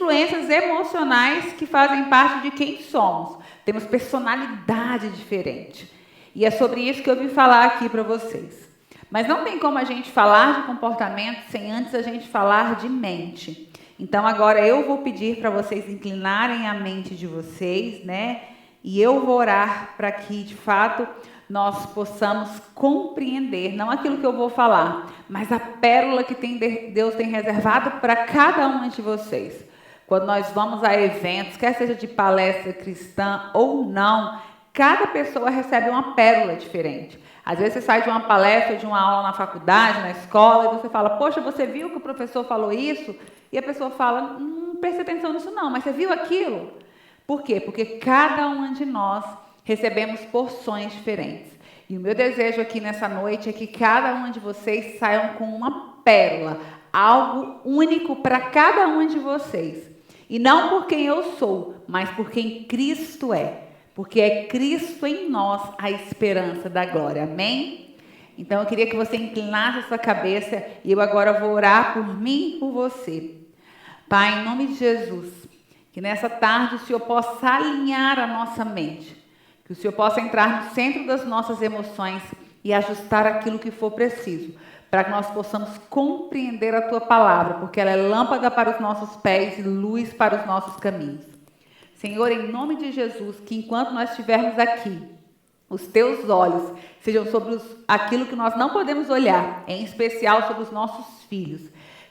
influências emocionais que fazem parte de quem somos. Temos personalidade diferente. E é sobre isso que eu vim falar aqui para vocês. Mas não tem como a gente falar de comportamento sem antes a gente falar de mente. Então agora eu vou pedir para vocês inclinarem a mente de vocês, né? E eu vou orar para que, de fato, nós possamos compreender, não aquilo que eu vou falar, mas a pérola que Deus tem reservado para cada um de vocês. Quando nós vamos a eventos, quer seja de palestra cristã ou não, cada pessoa recebe uma pérola diferente. Às vezes você sai de uma palestra, de uma aula na faculdade, na escola, e você fala, poxa, você viu que o professor falou isso? E a pessoa fala, não preste atenção nisso não, mas você viu aquilo? Por quê? Porque cada um de nós recebemos porções diferentes. E o meu desejo aqui nessa noite é que cada um de vocês saiam com uma pérola, algo único para cada um de vocês. E não por quem eu sou, mas por quem Cristo é. Porque é Cristo em nós a esperança da glória. Amém? Então eu queria que você inclinasse a sua cabeça e eu agora vou orar por mim e por você. Pai, em nome de Jesus, que nessa tarde o Senhor possa alinhar a nossa mente, que o Senhor possa entrar no centro das nossas emoções e ajustar aquilo que for preciso, para que nós possamos compreender a Tua palavra, porque ela é lâmpada para os nossos pés e luz para os nossos caminhos. Senhor, em nome de Jesus, que enquanto nós estivermos aqui, os Teus olhos sejam sobre aquilo que nós não podemos olhar, em especial sobre os nossos filhos.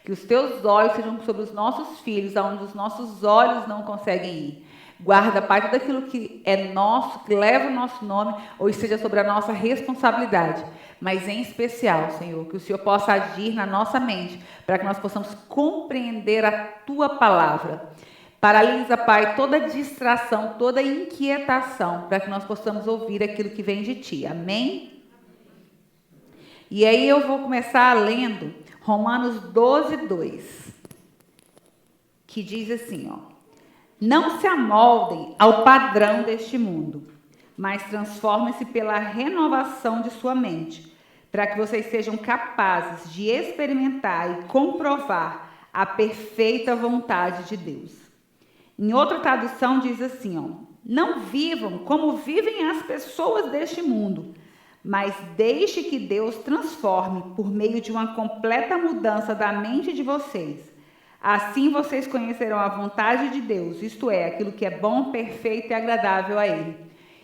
Que os Teus olhos sejam sobre os nossos filhos, aonde os nossos olhos não conseguem ir. Guarda, Pai, tudo aquilo que é nosso, que leva o nosso nome, ou seja sobre a nossa responsabilidade. Mas em especial, Senhor, que o Senhor possa agir na nossa mente, para que nós possamos compreender a Tua palavra. Paralisa, Pai, toda distração, toda inquietação, para que nós possamos ouvir aquilo que vem de Ti. Amém? E aí eu vou começar lendo Romanos 12, 2, que diz assim, ó. Não se amoldem ao padrão deste mundo, mas transformem-se pela renovação de sua mente, para que vocês sejam capazes de experimentar e comprovar a perfeita vontade de Deus. Em outra tradução diz assim, ó, não vivam como vivem as pessoas deste mundo, mas deixe que Deus transforme por meio de uma completa mudança da mente de vocês. Assim vocês conhecerão a vontade de Deus, isto é, aquilo que é bom, perfeito e agradável a Ele.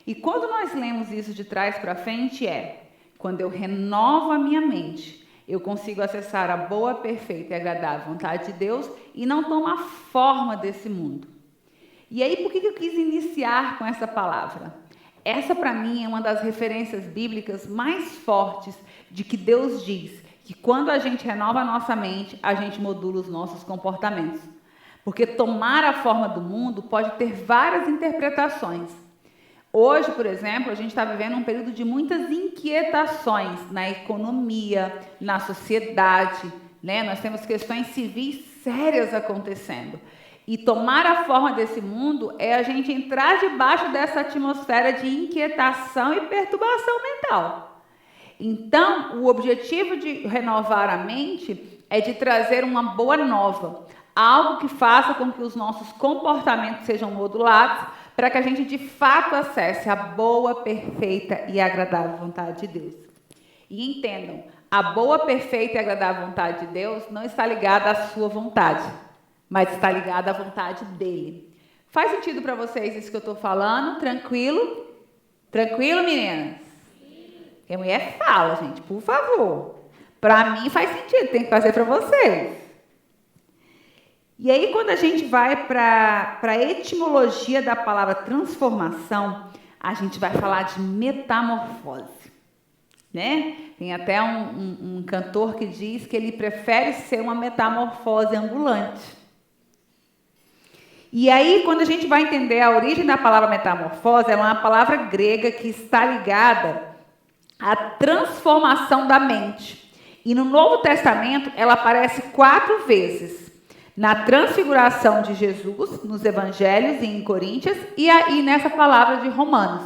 E quando nós lemos isso de trás para frente quando eu renovo a minha mente, eu consigo acessar a boa, perfeita e agradável vontade de Deus e não tomo a forma desse mundo. E aí, por que eu quis iniciar com essa palavra? Essa, para mim, é uma das referências bíblicas mais fortes de que Deus diz que quando a gente renova a nossa mente, a gente modula os nossos comportamentos. Porque tomar a forma do mundo pode ter várias interpretações. Hoje, por exemplo, a gente está vivendo um período de muitas inquietações na economia, na sociedade, né? Nós temos questões civis sérias acontecendo. E tomar a forma desse mundo é a gente entrar debaixo dessa atmosfera de inquietação e perturbação mental. Então, o objetivo de renovar a mente é de trazer uma boa nova, algo que faça com que os nossos comportamentos sejam modulados, para que a gente de fato acesse a boa, perfeita e agradável vontade de Deus. E entendam, a boa, perfeita e agradável vontade de Deus não está ligada à sua vontade, mas está ligada à vontade dele. Faz sentido para vocês isso que eu estou falando? Tranquilo? Tranquilo, meninas? Porque a mulher fala, gente, por favor. Para mim faz sentido, tem que fazer para vocês. E aí, quando a gente vai para a etimologia da palavra transformação, a gente vai falar de metamorfose, né? Tem até um cantor que diz que ele prefere ser uma metamorfose ambulante. E aí, quando a gente vai entender a origem da palavra metamorfose, ela é uma palavra grega que está ligada à transformação da mente. E no Novo Testamento, ela aparece 4 vezes. Na transfiguração de Jesus, nos Evangelhos e em Coríntios, e aí nessa palavra de Romanos.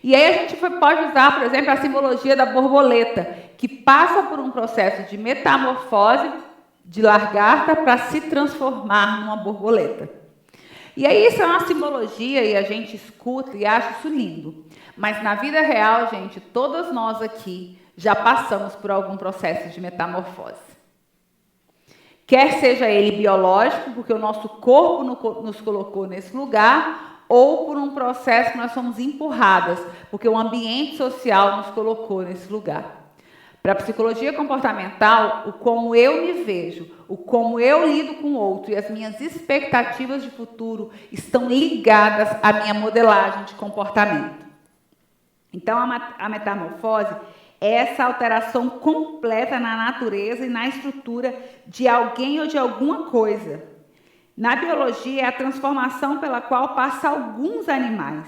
E aí a gente pode usar, por exemplo, a simbologia da borboleta, que passa por um processo de metamorfose de lagarta para se transformar numa borboleta. E aí isso é uma simbologia e a gente escuta e acha isso lindo. Mas na vida real, gente, todas nós aqui já passamos por algum processo de metamorfose. Quer seja ele biológico, porque o nosso corpo nos colocou nesse lugar, ou por um processo que nós somos empurradas, porque o ambiente social nos colocou nesse lugar. Para a psicologia comportamental, o como eu me vejo, o como eu lido com o outro e as minhas expectativas de futuro estão ligadas à minha modelagem de comportamento. Então, a metamorfose é essa alteração completa na natureza e na estrutura de alguém ou de alguma coisa. Na biologia, é a transformação pela qual passa alguns animais.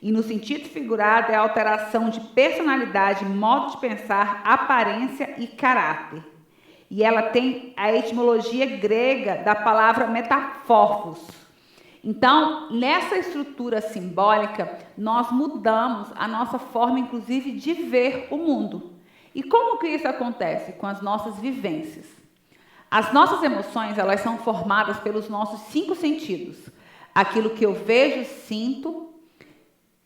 E no sentido figurado, é a alteração de personalidade, modo de pensar, aparência e caráter. E ela tem a etimologia grega da palavra metamorfos. Então, nessa estrutura simbólica, nós mudamos a nossa forma, inclusive, de ver o mundo. E como que isso acontece? Com as nossas vivências. As nossas emoções, elas são formadas pelos nossos 5 sentidos. Aquilo que eu vejo, sinto,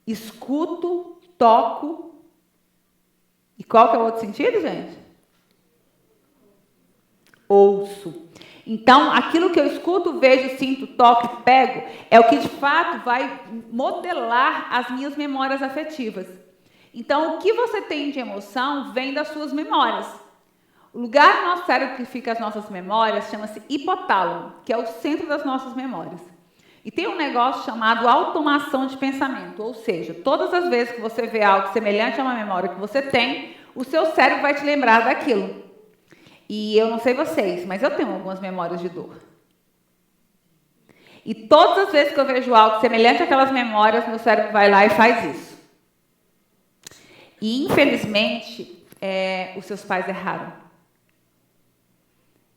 escuto, toco. E qual que é o outro sentido, gente? Ouço. Então, aquilo que eu escuto, vejo, sinto, toco e pego é o que, de fato, vai modelar as minhas memórias afetivas. Então, o que você tem de emoção vem das suas memórias. O lugar do nosso cérebro que fica as nossas memórias chama-se hipotálamo, que é o centro das nossas memórias. E tem um negócio chamado automação de pensamento, ou seja, todas as vezes que você vê algo semelhante a uma memória que você tem, o seu cérebro vai te lembrar daquilo. E eu não sei vocês, mas eu tenho algumas memórias de dor. E todas as vezes que eu vejo algo semelhante àquelas memórias, meu cérebro vai lá e faz isso. E, infelizmente, os seus pais erraram.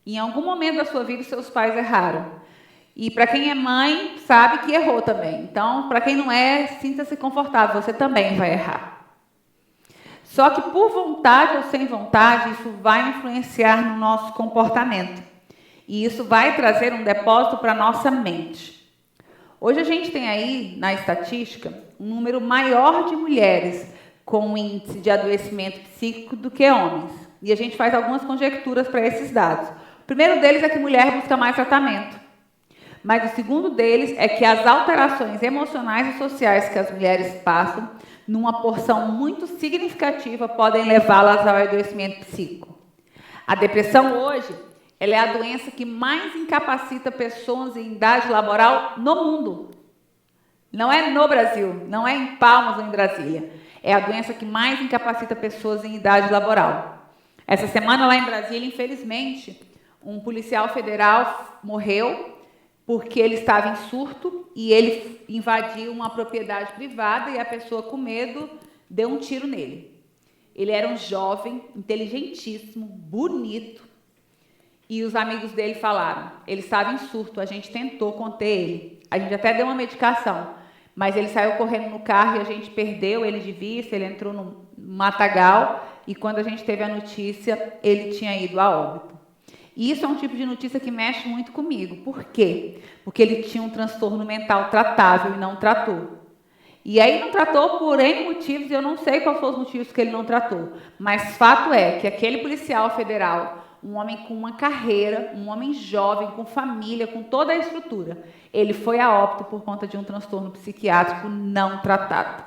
Em algum momento da sua vida, os seus pais erraram. E para quem é mãe, sabe que errou também. Então, para quem não é, sinta-se confortável, você também vai errar. Só que por vontade ou sem vontade, isso vai influenciar no nosso comportamento. E isso vai trazer um depósito para a nossa mente. Hoje a gente tem aí, na estatística, um número maior de mulheres com índice de adoecimento psíquico do que homens. E a gente faz algumas conjecturas para esses dados. O primeiro deles é que mulher busca mais tratamento. Mas o segundo deles é que as alterações emocionais e sociais que as mulheres passam, numa porção muito significativa, podem levá-las ao adoecimento psíquico. A depressão hoje, ela é a doença que mais incapacita pessoas em idade laboral no mundo. Não é no Brasil, não é em Palmas ou em Brasília. É a doença que mais incapacita pessoas em idade laboral. Essa semana lá em Brasília, infelizmente, um policial federal morreu porque ele estava em surto e ele invadiu uma propriedade privada e a pessoa, com medo, deu um tiro nele. Ele era um jovem, inteligentíssimo, bonito, e os amigos dele falaram, ele estava em surto, a gente tentou conter ele, a gente até deu uma medicação, mas ele saiu correndo no carro e a gente perdeu ele de vista, ele entrou no matagal, e quando a gente teve a notícia, ele tinha ido a óbito. E isso é um tipo de notícia que mexe muito comigo. Por quê? Porque ele tinha um transtorno mental tratável e não tratou. E aí não tratou por N motivos, e eu não sei quais foram os motivos que ele não tratou. Mas fato é que aquele policial federal, um homem com uma carreira, um homem jovem, com família, com toda a estrutura, ele foi a óbito por conta de um transtorno psiquiátrico não tratado.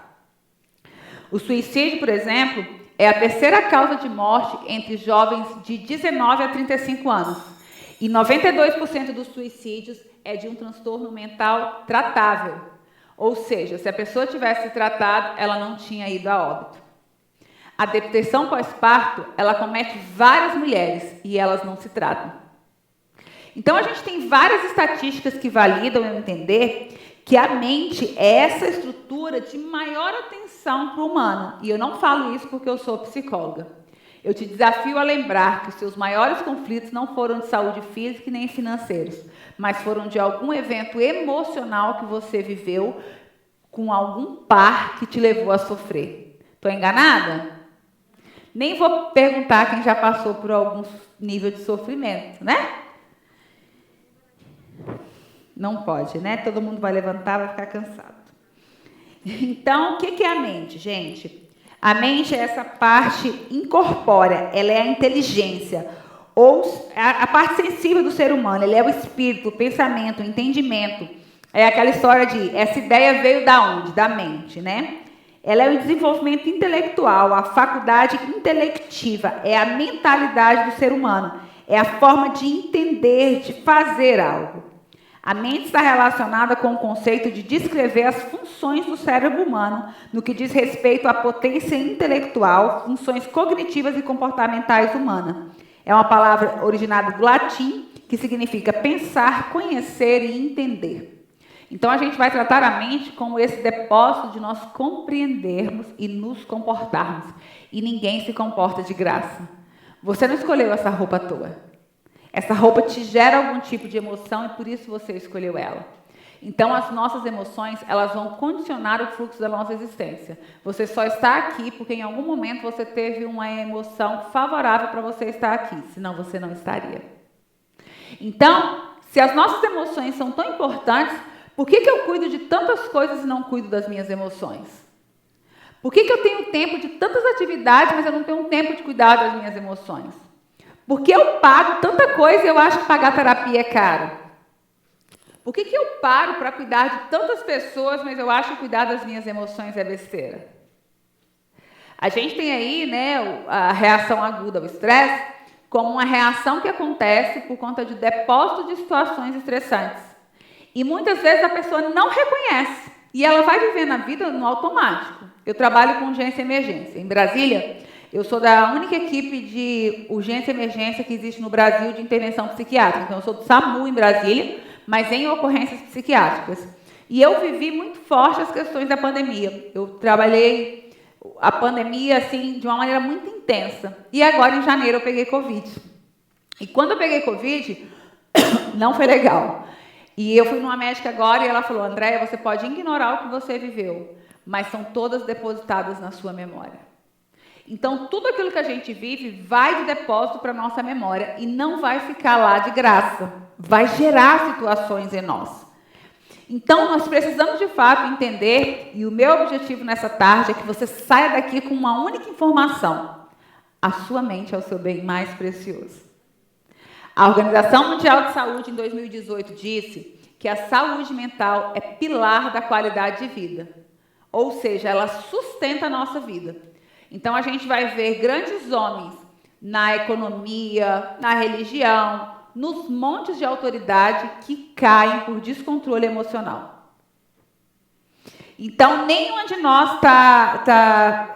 O suicídio, por exemplo, é a terceira causa de morte entre jovens de 19 a 35 anos. E 92% dos suicídios é de um transtorno mental tratável. Ou seja, se a pessoa tivesse tratado, ela não tinha ido a óbito. A depressão pós-parto, ela comete várias mulheres e elas não se tratam. Então, a gente tem várias estatísticas que validam eu entender que a mente é essa estrutura de maior atenção para o humano. E eu não falo isso porque eu sou psicóloga. Eu te desafio a lembrar que os seus maiores conflitos não foram de saúde física e nem financeiros, mas foram de algum evento emocional que você viveu com algum par que te levou a sofrer. Estou enganada? Nem vou perguntar quem já passou por algum nível de sofrimento, né? Não pode, né? Todo mundo vai levantar, vai ficar cansado. Então, o que é a mente, gente? A mente é essa parte incorpórea, ela é a inteligência, ou a parte sensível do ser humano, ele é o espírito, o pensamento, o entendimento. É aquela história de, essa ideia veio da onde? Da mente, né? Ela é o desenvolvimento intelectual, a faculdade intelectiva, é a mentalidade do ser humano, é a forma de entender, de fazer algo. A mente está relacionada com o conceito de descrever as funções do cérebro humano no que diz respeito à potência intelectual, funções cognitivas e comportamentais humanas. É uma palavra originada do latim que significa pensar, conhecer e entender. Então, a gente vai tratar a mente como esse depósito de nós compreendermos e nos comportarmos. E ninguém se comporta de graça. Você não escolheu essa roupa à toa. Essa roupa te gera algum tipo de emoção e por isso você escolheu ela. Então, as nossas emoções, elas vão condicionar o fluxo da nossa existência. Você só está aqui porque em algum momento você teve uma emoção favorável para você estar aqui, senão você não estaria. Então, se as nossas emoções são tão importantes, por que eu cuido de tantas coisas e não cuido das minhas emoções? Por que eu tenho tempo de tantas atividades, mas eu não tenho tempo de cuidar das minhas emoções? Por que eu pago tanta coisa e eu acho que pagar terapia é caro? Por que eu paro para cuidar de tantas pessoas, mas eu acho que cuidar das minhas emoções é besteira? A gente tem aí, né, a reação aguda ao estresse como uma reação que acontece por conta de depósito de situações estressantes. E muitas vezes a pessoa não reconhece e ela vai vivendo a vida no automático. Eu trabalho com urgência e emergência. Em Brasília, eu sou da única equipe de urgência e emergência que existe no Brasil de intervenção psiquiátrica. Então, eu sou do SAMU em Brasília, mas em ocorrências psiquiátricas. E eu vivi muito forte as questões da pandemia. Eu trabalhei a pandemia assim de uma maneira muito intensa. E agora, em janeiro, eu peguei Covid. E quando eu peguei Covid, não foi legal. E eu fui numa médica agora e ela falou, Andréia, você pode ignorar o que você viveu, mas são todas depositadas na sua memória. Então, tudo aquilo que a gente vive vai de depósito para a nossa memória e não vai ficar lá de graça. Vai gerar situações em nós. Então, nós precisamos, de fato, entender, e o meu objetivo nessa tarde é que você saia daqui com uma única informação. A sua mente é o seu bem mais precioso. A Organização Mundial de Saúde, em 2018, disse que a saúde mental é pilar da qualidade de vida. Ou seja, ela sustenta a nossa vida. Então, a gente vai ver grandes homens na economia, na religião, nos montes de autoridade que caem por descontrole emocional. Então, nenhum de nós está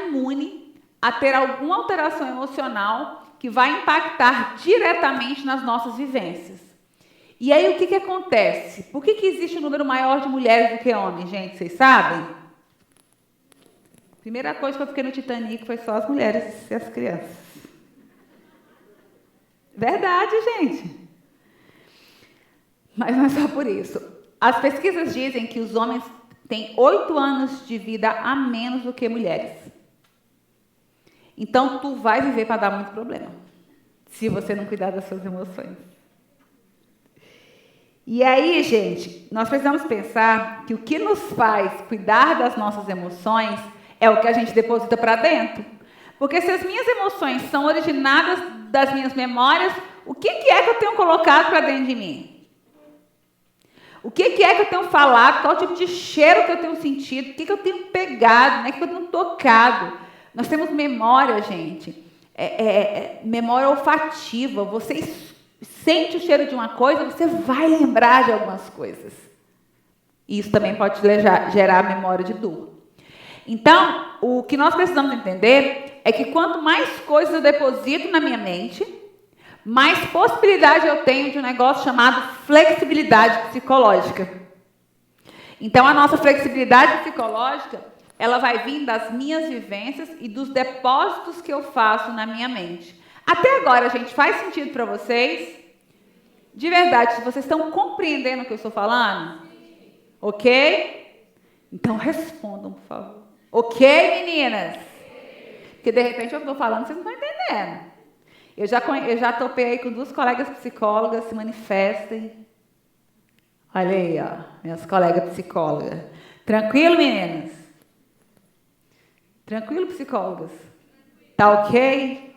imune a ter alguma alteração emocional que vai impactar diretamente nas nossas vivências. E aí, o que acontece? Por que existe um número maior de mulheres do que homens, gente? Vocês sabem? Primeira coisa que eu fiquei no Titanic foi só as mulheres e as crianças. Verdade, gente. Mas não é só por isso. As pesquisas dizem que os homens têm 8 anos de vida a menos do que mulheres. Então, tu vai viver para dar muito problema, se você não cuidar das suas emoções. E aí, gente, nós precisamos pensar que o que nos faz cuidar das nossas emoções é o que a gente deposita para dentro. Porque se as minhas emoções são originadas das minhas memórias, o que é que eu tenho colocado para dentro de mim? O que é que eu tenho falado? Qual tipo de cheiro que eu tenho sentido? O que eu tenho pegado? O que eu tenho tocado? Nós temos memória, gente. Memória olfativa. Você sente o cheiro de uma coisa, você vai lembrar de algumas coisas. E isso também pode gerar memória de dor. Então, o que nós precisamos entender é que quanto mais coisas eu deposito na minha mente, mais possibilidade eu tenho de um negócio chamado flexibilidade psicológica. Então, a nossa flexibilidade psicológica, ela vai vir das minhas vivências e dos depósitos que eu faço na minha mente. Até agora, gente, faz sentido para vocês? De verdade, se vocês estão compreendendo o que eu estou falando? Ok? Então, respondam, por favor. Ok, meninas? Porque de repente eu estou falando, vocês não estão entendendo. Eu já topei aí com 2 colegas psicólogas, se manifestem. Olha aí, ó, minhas colegas psicólogas. Tranquilo, meninas? Tranquilo, psicólogas? Tá ok?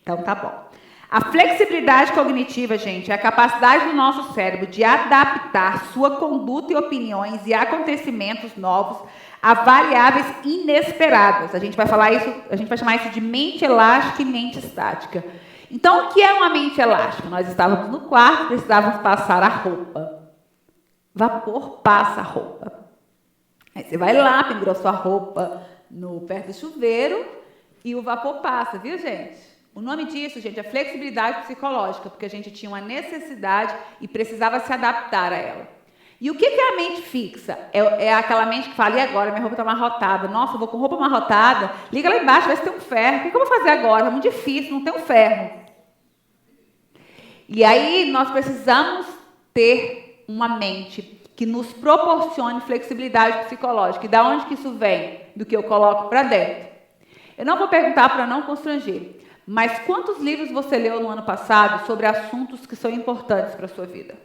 Então tá bom. A flexibilidade cognitiva, gente, é a capacidade do nosso cérebro de adaptar sua conduta e opiniões e acontecimentos novos a variáveis inesperadas. A gente vai falar isso, a gente vai chamar isso de mente elástica e mente estática. Então, o que é uma mente elástica? Nós estávamos no quarto, precisávamos passar a roupa. Vapor passa a roupa. Aí você vai lá, pendurou sua roupa perto do chuveiro e o vapor passa, viu, gente? O nome disso, gente, é flexibilidade psicológica, porque a gente tinha uma necessidade e precisava se adaptar a ela. E o que é a mente fixa? É aquela mente que fala, e agora? Minha roupa está amarrotada. Nossa, eu vou com roupa amarrotada. Liga lá embaixo, vê se tem um ferro. O que eu vou fazer agora? É muito difícil, não tem um ferro. E aí nós precisamos ter uma mente que nos proporcione flexibilidade psicológica. E da onde que isso vem? Do que eu coloco para dentro. Eu não vou perguntar para não constranger, mas quantos livros você leu no ano passado sobre assuntos que são importantes para a sua vida?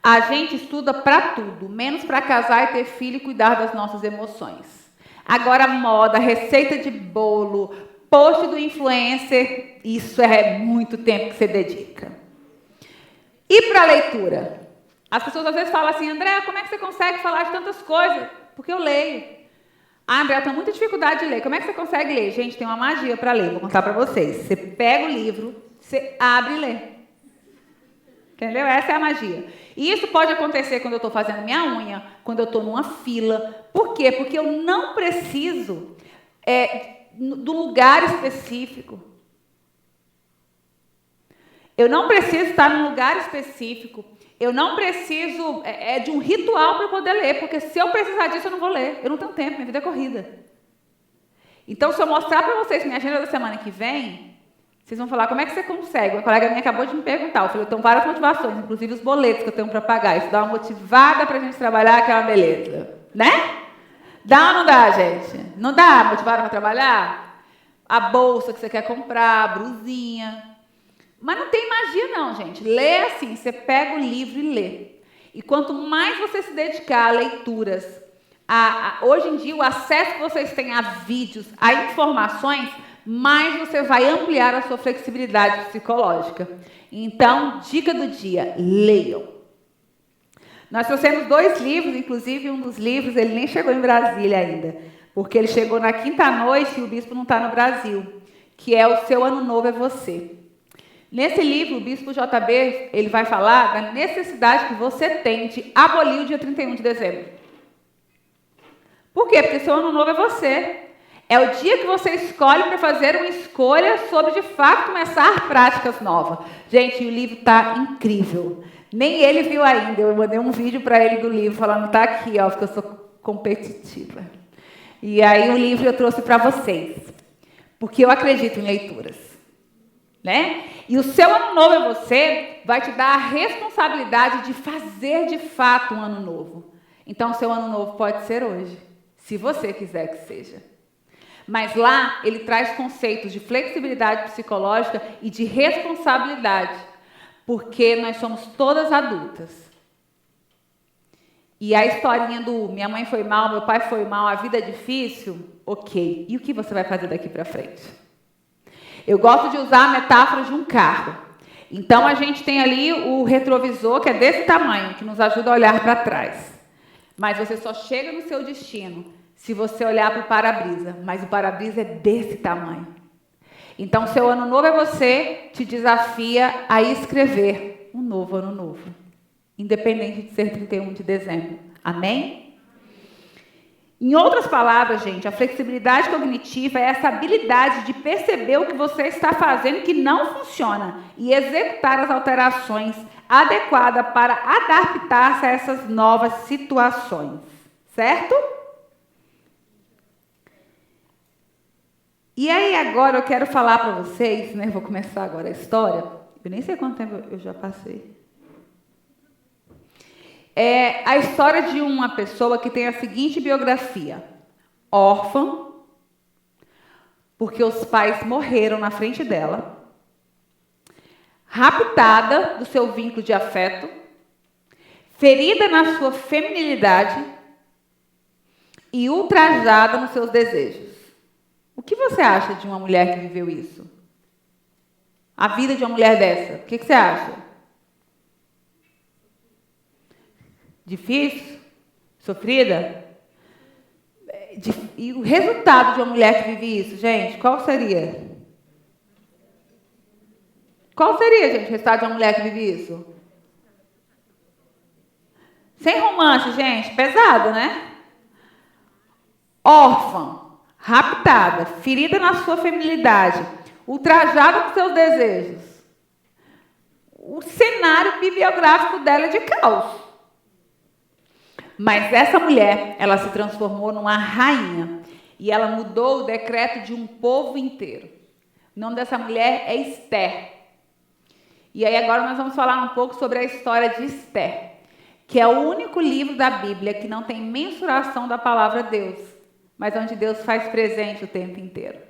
A gente estuda para tudo, menos para casar e ter filho e cuidar das nossas emoções. Agora, moda, receita de bolo, post do influencer, isso é muito tempo que você dedica. E para a leitura? As pessoas às vezes falam assim, André, como é que você consegue falar de tantas coisas? Porque eu leio. Ah, André, eu tenho muita dificuldade de ler. Como é que você consegue ler? Gente, tem uma magia para ler, vou contar para vocês. Você pega o livro, você abre e lê. Entendeu? Essa é a magia. E isso pode acontecer quando eu estou fazendo minha unha, quando eu estou numa fila. Por quê? Porque eu não preciso do lugar específico. Eu não preciso estar num lugar específico. Eu não preciso de um ritual para poder ler, porque se eu precisar disso, eu não vou ler. Eu não tenho tempo, minha vida é corrida. Então, se eu mostrar para vocês minha agenda da semana que vem, vocês vão falar, como é que você consegue? Uma colega minha acabou de me perguntar. Eu falei, eu tenho várias motivações, inclusive os boletos que eu tenho para pagar. Isso dá uma motivada para a gente trabalhar, que é uma beleza. Né? Dá ou não dá, gente? Não dá motivada para trabalhar? A bolsa que você quer comprar, a brusinha. Mas não tem magia não, gente. Lê assim, você pega o livro e lê. E quanto mais você se dedicar a leituras, hoje em dia o acesso que vocês têm a vídeos, a informações, mais você vai ampliar a sua flexibilidade psicológica. Então, dica do dia, leiam. Nós trouxemos 2 livros, inclusive um dos livros, ele nem chegou em Brasília ainda, porque ele chegou na quinta-noite e o bispo não está no Brasil, que é O Seu Ano Novo é Você. Nesse livro, o bispo JB, ele vai falar da necessidade que você tem de abolir o dia 31 de dezembro. Por quê? Porque seu ano novo é você. É o dia que você escolhe para fazer uma escolha sobre, de fato, começar práticas novas. Gente, o livro está incrível. Nem ele viu ainda. Eu mandei um vídeo para ele do livro, falando, tá aqui, ó, porque eu sou competitiva. E aí o livro eu trouxe para vocês. Porque eu acredito em leituras. Né? E o seu ano novo é você vai te dar a responsabilidade de fazer de fato um ano novo. Então, o seu ano novo pode ser hoje, se você quiser que seja. Mas lá, ele traz conceitos de flexibilidade psicológica e de responsabilidade, porque nós somos todas adultas. E a historinha do minha mãe foi mal, meu pai foi mal, a vida é difícil, ok. E o que você vai fazer daqui para frente? Eu gosto de usar a metáfora de um carro. Então, a gente tem ali o retrovisor, que é desse tamanho, que nos ajuda a olhar para trás. Mas você só chega no seu destino se você olhar para o para-brisa. Mas o para-brisa é desse tamanho. Então, seu ano novo é você, te desafia a escrever um novo ano novo. Independente de ser 31 de dezembro. Amém? Em outras palavras, gente, a flexibilidade cognitiva é essa habilidade de perceber o que você está fazendo que não funciona e executar as alterações adequadas para adaptar-se a essas novas situações. Certo? E aí agora eu quero falar para vocês, né? Vou começar agora a história. Eu nem sei quanto tempo eu já passei. É a história de uma pessoa que tem a seguinte biografia. órfã, porque os pais morreram na frente dela, raptada do seu vínculo de afeto, ferida na sua feminilidade e ultrajada nos seus desejos. O que você acha de uma mulher que viveu isso? A vida de uma mulher dessa, o que você acha? Difícil? Sofrida? E o resultado de uma mulher que vive isso, gente, qual seria? Qual seria, gente, o resultado de uma mulher que vive isso? Sem romance, gente, pesado, né? Órfã, raptada, ferida na sua feminilidade, ultrajada com seus desejos. O cenário bibliográfico dela é de caos. Mas essa mulher, ela se transformou numa rainha e ela mudou o decreto de um povo inteiro. O nome dessa mulher é Esther. E aí agora nós vamos falar um pouco sobre a história de Esther, que é o único livro da Bíblia que não tem mensuração da palavra Deus, mas onde Deus faz presente o tempo inteiro.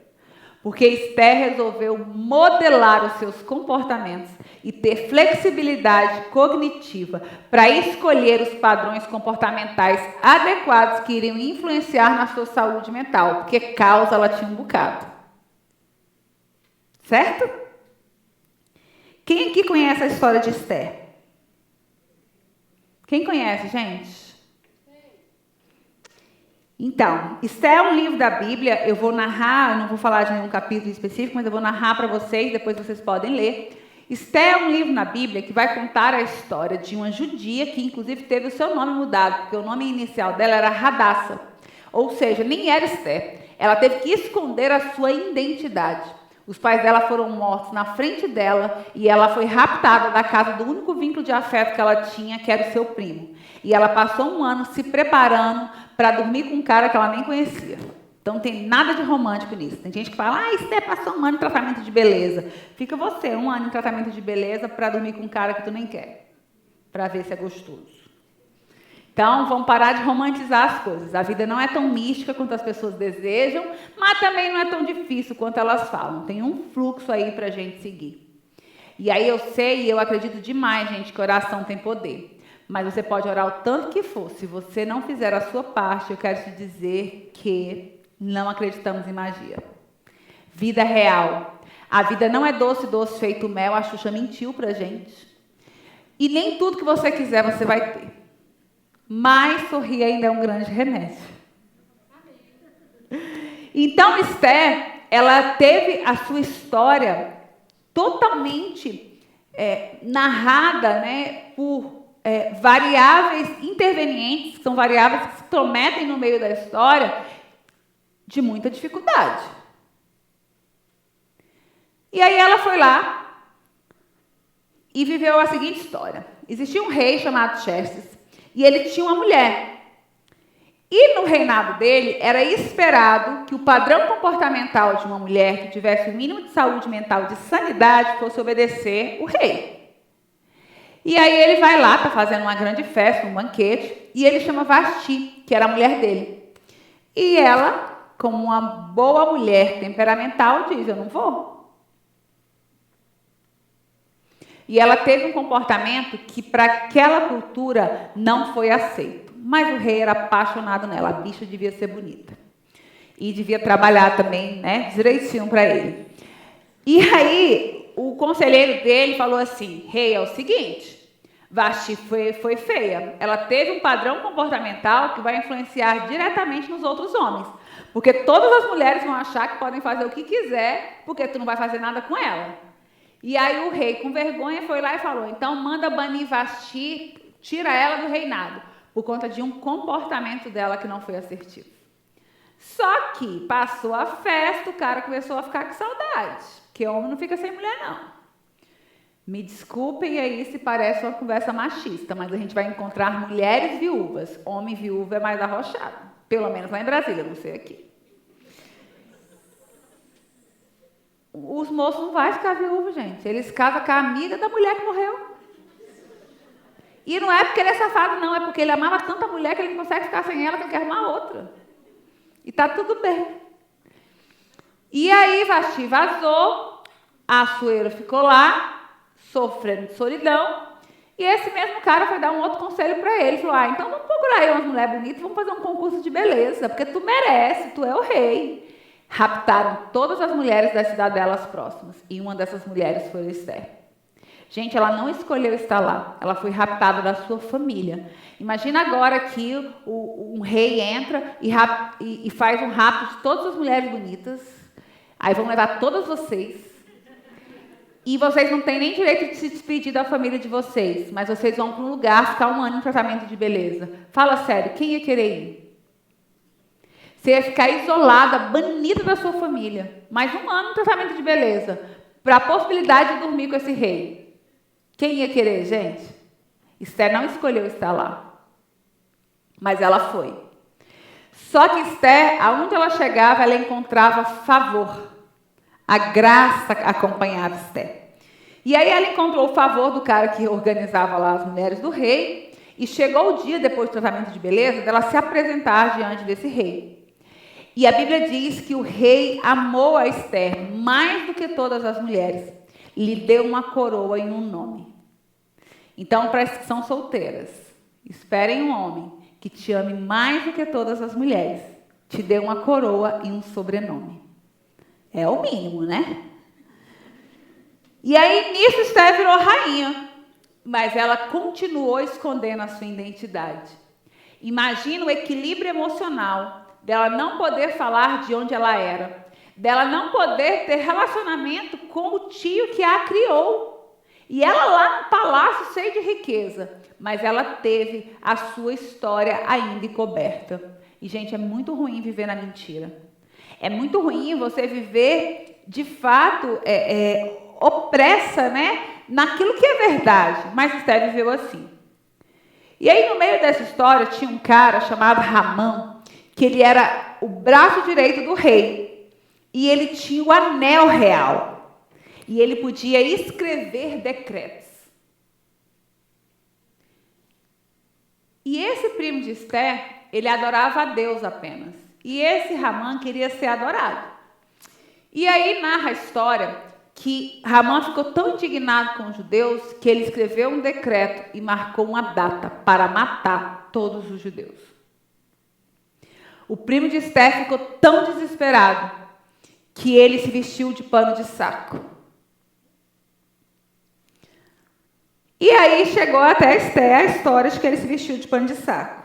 Porque Esther resolveu modelar os seus comportamentos e ter flexibilidade cognitiva para escolher os padrões comportamentais adequados que iriam influenciar na sua saúde mental, porque causa ela tinha um bocado. Certo? Quem aqui conhece a história de Esther? Quem conhece, gente? Então, Esther é um livro da Bíblia, eu vou narrar, eu não vou falar de nenhum capítulo específico, mas eu vou narrar para vocês, depois vocês podem ler. Esther é um livro na Bíblia que vai contar a história de uma judia que, inclusive, teve o seu nome mudado, porque o nome inicial dela era Radassa, ou seja, nem era Esther. Ela teve que esconder a sua identidade. Os pais dela foram mortos na frente dela e ela foi raptada da casa do único vínculo de afeto que ela tinha, que era o seu primo. E ela passou um ano se preparando para dormir com um cara que ela nem conhecia. Então não tem nada de romântico nisso. Tem gente que fala, Esther passou um ano em tratamento de beleza. Fica você, um ano em tratamento de beleza para dormir com um cara que tu nem quer. Para ver se é gostoso. Então, vamos parar de romantizar as coisas. A vida não é tão mística quanto as pessoas desejam, mas também não é tão difícil quanto elas falam. Tem um fluxo aí para a gente seguir. E aí eu sei e eu acredito demais, gente, que oração tem poder. Mas você pode orar o tanto que for. Se você não fizer a sua parte, eu quero te dizer que não acreditamos em magia. Vida real. A vida não é doce, doce feito mel. A Xuxa mentiu pra gente. E nem tudo que você quiser você vai ter. Mas sorrir ainda é um grande remédio. Então, Esther, ela teve a sua história totalmente narrada, né, por variáveis intervenientes, que são variáveis que se intrometem no meio da história, de muita dificuldade. E aí ela foi lá e viveu a seguinte história. Existia um rei chamado Xerxes, e ele tinha uma mulher. E no reinado dele, era esperado que o padrão comportamental de uma mulher que tivesse o mínimo de saúde mental, de sanidade, fosse obedecer o rei. E aí ele vai lá, está fazendo uma grande festa, um banquete, e ele chama Vasti, que era a mulher dele. E ela, como uma boa mulher temperamental, diz, eu não vou. E ela teve um comportamento que, para aquela cultura, não foi aceito. Mas o rei era apaixonado nela. A bicha devia ser bonita. E devia trabalhar também, né, direitinho para ele. E aí, o conselheiro dele falou assim, rei, é o seguinte, Vasti foi feia. Ela teve um padrão comportamental que vai influenciar diretamente nos outros homens. Porque todas as mulheres vão achar que podem fazer o que quiser, porque tu não vai fazer nada com ela. E aí o rei, com vergonha, foi lá e falou, então manda banir Vasti, tira ela do reinado, por conta de um comportamento dela que não foi assertivo. Só que passou a festa, o cara começou a ficar com saudade, porque homem não fica sem mulher, não. Me desculpem aí se parece uma conversa machista, mas a gente vai encontrar mulheres viúvas. Homem viúvo é mais arrochado, pelo menos lá em Brasília, não sei aqui. Os moços não vão ficar viúvos, gente. Eles casam com a amiga da mulher que morreu. E não é porque ele é safado, não. É porque ele amava tanta mulher que ele não consegue ficar sem ela, que ele quer arrumar outra. E tá tudo bem. E aí Vasti vazou, Assuero ficou lá, sofrendo de solidão, e esse mesmo cara foi dar um outro conselho para ele. Falou, então vamos procurar aí umas mulheres bonitas, vamos fazer um concurso de beleza, porque tu merece, tu é o rei. Raptaram todas as mulheres das cidadelas próximas, e uma dessas mulheres foi Esther. Gente, ela não escolheu estar lá, ela foi raptada da sua família. Imagina agora que um rei entra e faz um rapto de todas as mulheres bonitas, aí vão levar todas vocês, e vocês não têm nem direito de se despedir da família de vocês, mas vocês vão para um lugar ficar um ano em tratamento de beleza. Fala sério, quem ia querer ir? Você ia ficar isolada, banida da sua família, mais um ano em tratamento de beleza, para a possibilidade de dormir com esse rei. Quem ia querer, gente? Esther não escolheu estar lá, mas ela foi. Só que Esther, aonde ela chegava, ela encontrava favor. A graça acompanhava Esther. E aí ela encontrou o favor do cara que organizava lá as mulheres do rei, e chegou o dia, depois do tratamento de beleza, dela se apresentar diante desse rei. E a Bíblia diz que o rei amou a Esther mais do que todas as mulheres. Lhe deu uma coroa e um nome. Então, para as que são solteiras, esperem um homem que te ame mais do que todas as mulheres, te dê uma coroa e um sobrenome. É o mínimo, né? E aí, nisso, Esther virou rainha, mas ela continuou escondendo a sua identidade. Imagina o equilíbrio emocional dela não poder falar de onde ela era, dela não poder ter relacionamento com o tio que a criou. E ela lá no palácio cheio de riqueza, mas ela teve a sua história ainda encoberta. E, gente, é muito ruim viver na mentira. É muito ruim você viver, de fato, opressa, né, naquilo que é verdade. Mas Esther viveu assim. E aí, no meio dessa história, tinha um cara chamado Ramã, que ele era o braço direito do rei. E ele tinha o anel real. E ele podia escrever decretos. E esse primo de Esther, ele adorava a Deus apenas. E esse Ramã queria ser adorado. E aí narra a história que Ramã ficou tão indignado com os judeus que ele escreveu um decreto e marcou uma data para matar todos os judeus. O primo de Esther ficou tão desesperado que ele se vestiu de pano de saco. E aí chegou até Esther a história de que ele se vestiu de pano de saco.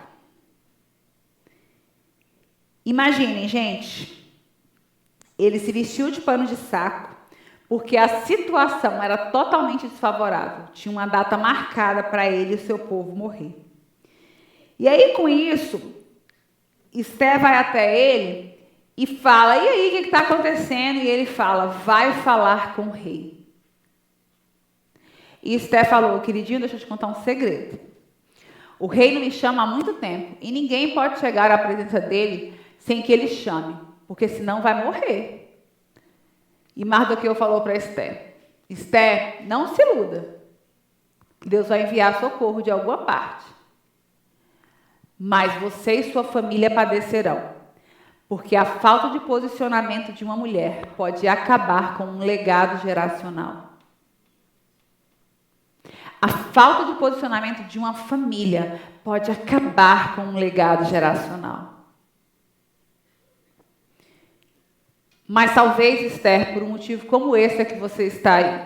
Imaginem, gente, ele se vestiu de pano de saco porque a situação era totalmente desfavorável. Tinha uma data marcada para ele e o seu povo morrer. E aí, com isso, Esther vai até ele e fala, e aí, o que está acontecendo? E ele fala, vai falar com o rei. E Esther falou, queridinho, deixa eu te contar um segredo. O rei não me chama há muito tempo e ninguém pode chegar à presença dele sem que ele chame, porque senão vai morrer. E Mardoqueu falou para Esther, Esther, não se iluda. Deus vai enviar socorro de alguma parte. Mas você e sua família padecerão, porque a falta de posicionamento de uma mulher pode acabar com um legado geracional. A falta de posicionamento de uma família pode acabar com um legado geracional. Mas talvez, Esther, por um motivo como esse é que você está aí.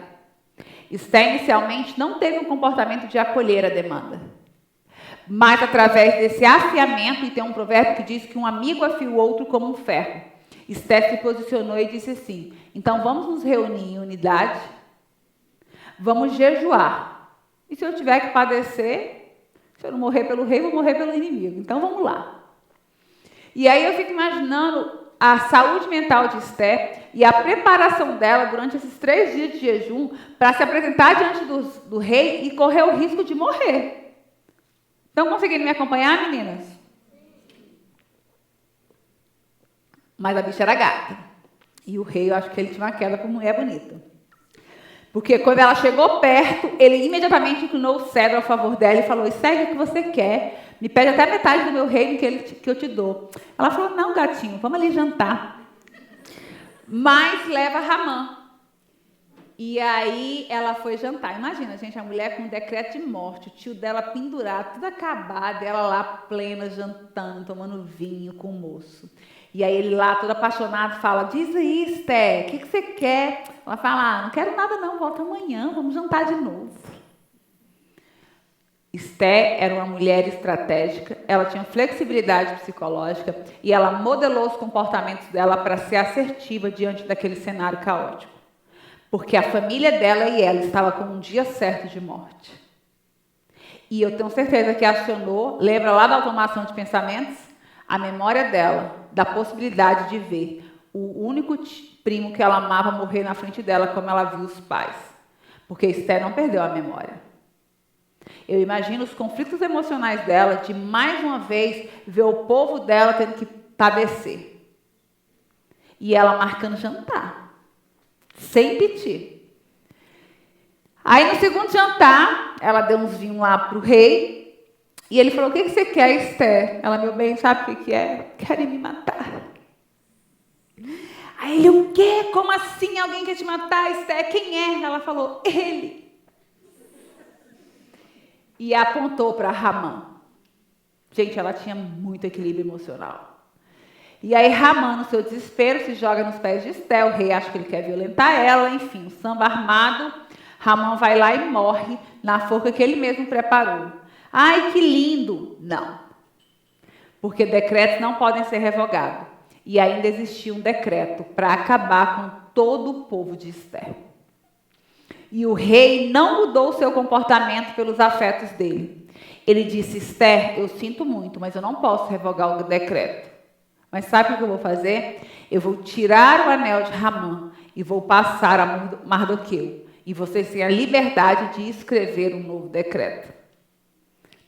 Esther inicialmente não teve um comportamento de acolher a demanda. Mas através desse afiamento, e tem um provérbio que diz que um amigo afia o outro como um ferro. Esther se posicionou e disse assim, então vamos nos reunir em unidade, vamos jejuar. E se eu tiver que padecer, se eu não morrer pelo rei, vou morrer pelo inimigo. Então vamos lá. E aí eu fico imaginando a saúde mental de Esther e a preparação dela durante esses 3 dias de jejum para se apresentar diante do rei e correr o risco de morrer. Estão conseguindo me acompanhar, meninas? Mas a bicha era gata. E o rei, eu acho que ele tinha uma queda por mulher bonita. Porque quando ela chegou perto, ele imediatamente inclinou o cedro a favor dela e falou, segue o que você quer, Me pede até metade do meu reino que eu te dou. Ela falou, não, gatinho, vamos ali jantar. Mas leva Ramã. E aí ela foi jantar. Imagina, gente, a mulher com um decreto de morte, o tio dela pendurado, tudo acabado, ela lá plena, jantando, tomando vinho com o moço. E aí ele lá, todo apaixonado, fala, diz aí, Esther, o que você quer? Ela fala, não quero nada não, volta amanhã, vamos jantar de novo. Esther era uma mulher estratégica, ela tinha flexibilidade psicológica e ela modelou os comportamentos dela para ser assertiva diante daquele cenário caótico. Porque a família dela e ela estava com um dia certo de morte. E eu tenho certeza que acionou, lembra lá da automação de pensamentos? A memória dela, da possibilidade de ver o único primo que ela amava morrer na frente dela, como ela viu os pais. Porque Esther não perdeu a memória. Eu imagino os conflitos emocionais dela de, mais uma vez, ver o povo dela tendo que padecer. E ela marcando jantar. Sem pedir. Aí no segundo jantar, ela deu uns vinhos lá para o rei. E ele falou, o que você quer, Esther? Ela, meu bem, sabe o que é? Querem me matar. Aí ele, o quê? Como assim alguém quer te matar, Esther? Quem é? Ela falou, ele. E apontou para Ramã. Gente, ela tinha muito equilíbrio emocional. E aí Ramã, no seu desespero, se joga nos pés de Esther. O rei acha que ele quer violentar ela. Enfim, o samba armado. Ramã vai lá e morre na forca que ele mesmo preparou. Ai, que lindo! Não. Porque decretos não podem ser revogados. E ainda existia um decreto para acabar com todo o povo de Esther. E o rei não mudou o seu comportamento pelos afetos dele. Ele disse, Esther, eu sinto muito, mas eu não posso revogar o decreto. Mas sabe o que eu vou fazer? Eu vou tirar o anel de Ramã e vou passar a Mardoqueu. E vocês têm a liberdade de escrever um novo decreto.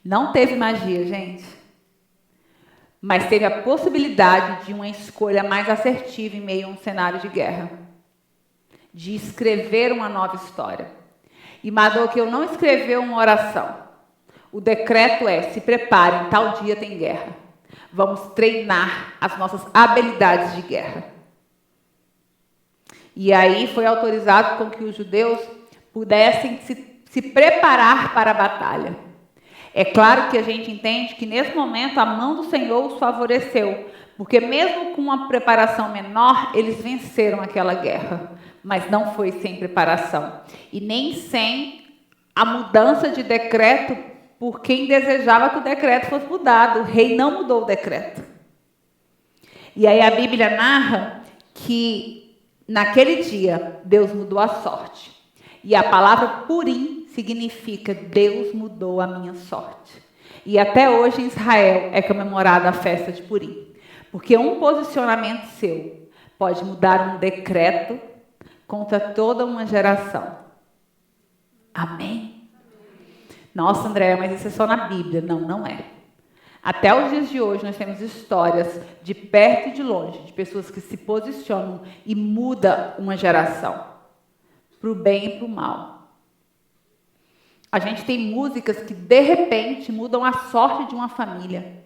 Não teve magia, gente. Mas teve a possibilidade de uma escolha mais assertiva em meio a um cenário de guerra. De escrever uma nova história. E Mardoqueu não escreveu uma oração. O decreto é, se preparem, tal dia tem guerra. Vamos treinar as nossas habilidades de guerra. E aí foi autorizado com que os judeus pudessem se preparar para a batalha. É claro que a gente entende que nesse momento a mão do Senhor os favoreceu, porque mesmo com uma preparação menor, eles venceram aquela guerra, mas não foi sem preparação. E nem sem a mudança de decreto por quem desejava que o decreto fosse mudado. O rei não mudou o decreto. E aí a Bíblia narra que naquele dia Deus mudou a sorte. E a palavra Purim significa Deus mudou a minha sorte. E até hoje em Israel é comemorada a festa de Purim. Porque um posicionamento seu pode mudar um decreto contra toda uma geração. Amém? Nossa, Andréia, mas isso é só na Bíblia. Não, não é. Até os dias de hoje nós temos histórias de perto e de longe, de pessoas que se posicionam e mudam uma geração. Para o bem e para o mal. A gente tem músicas que, de repente, mudam a sorte de uma família.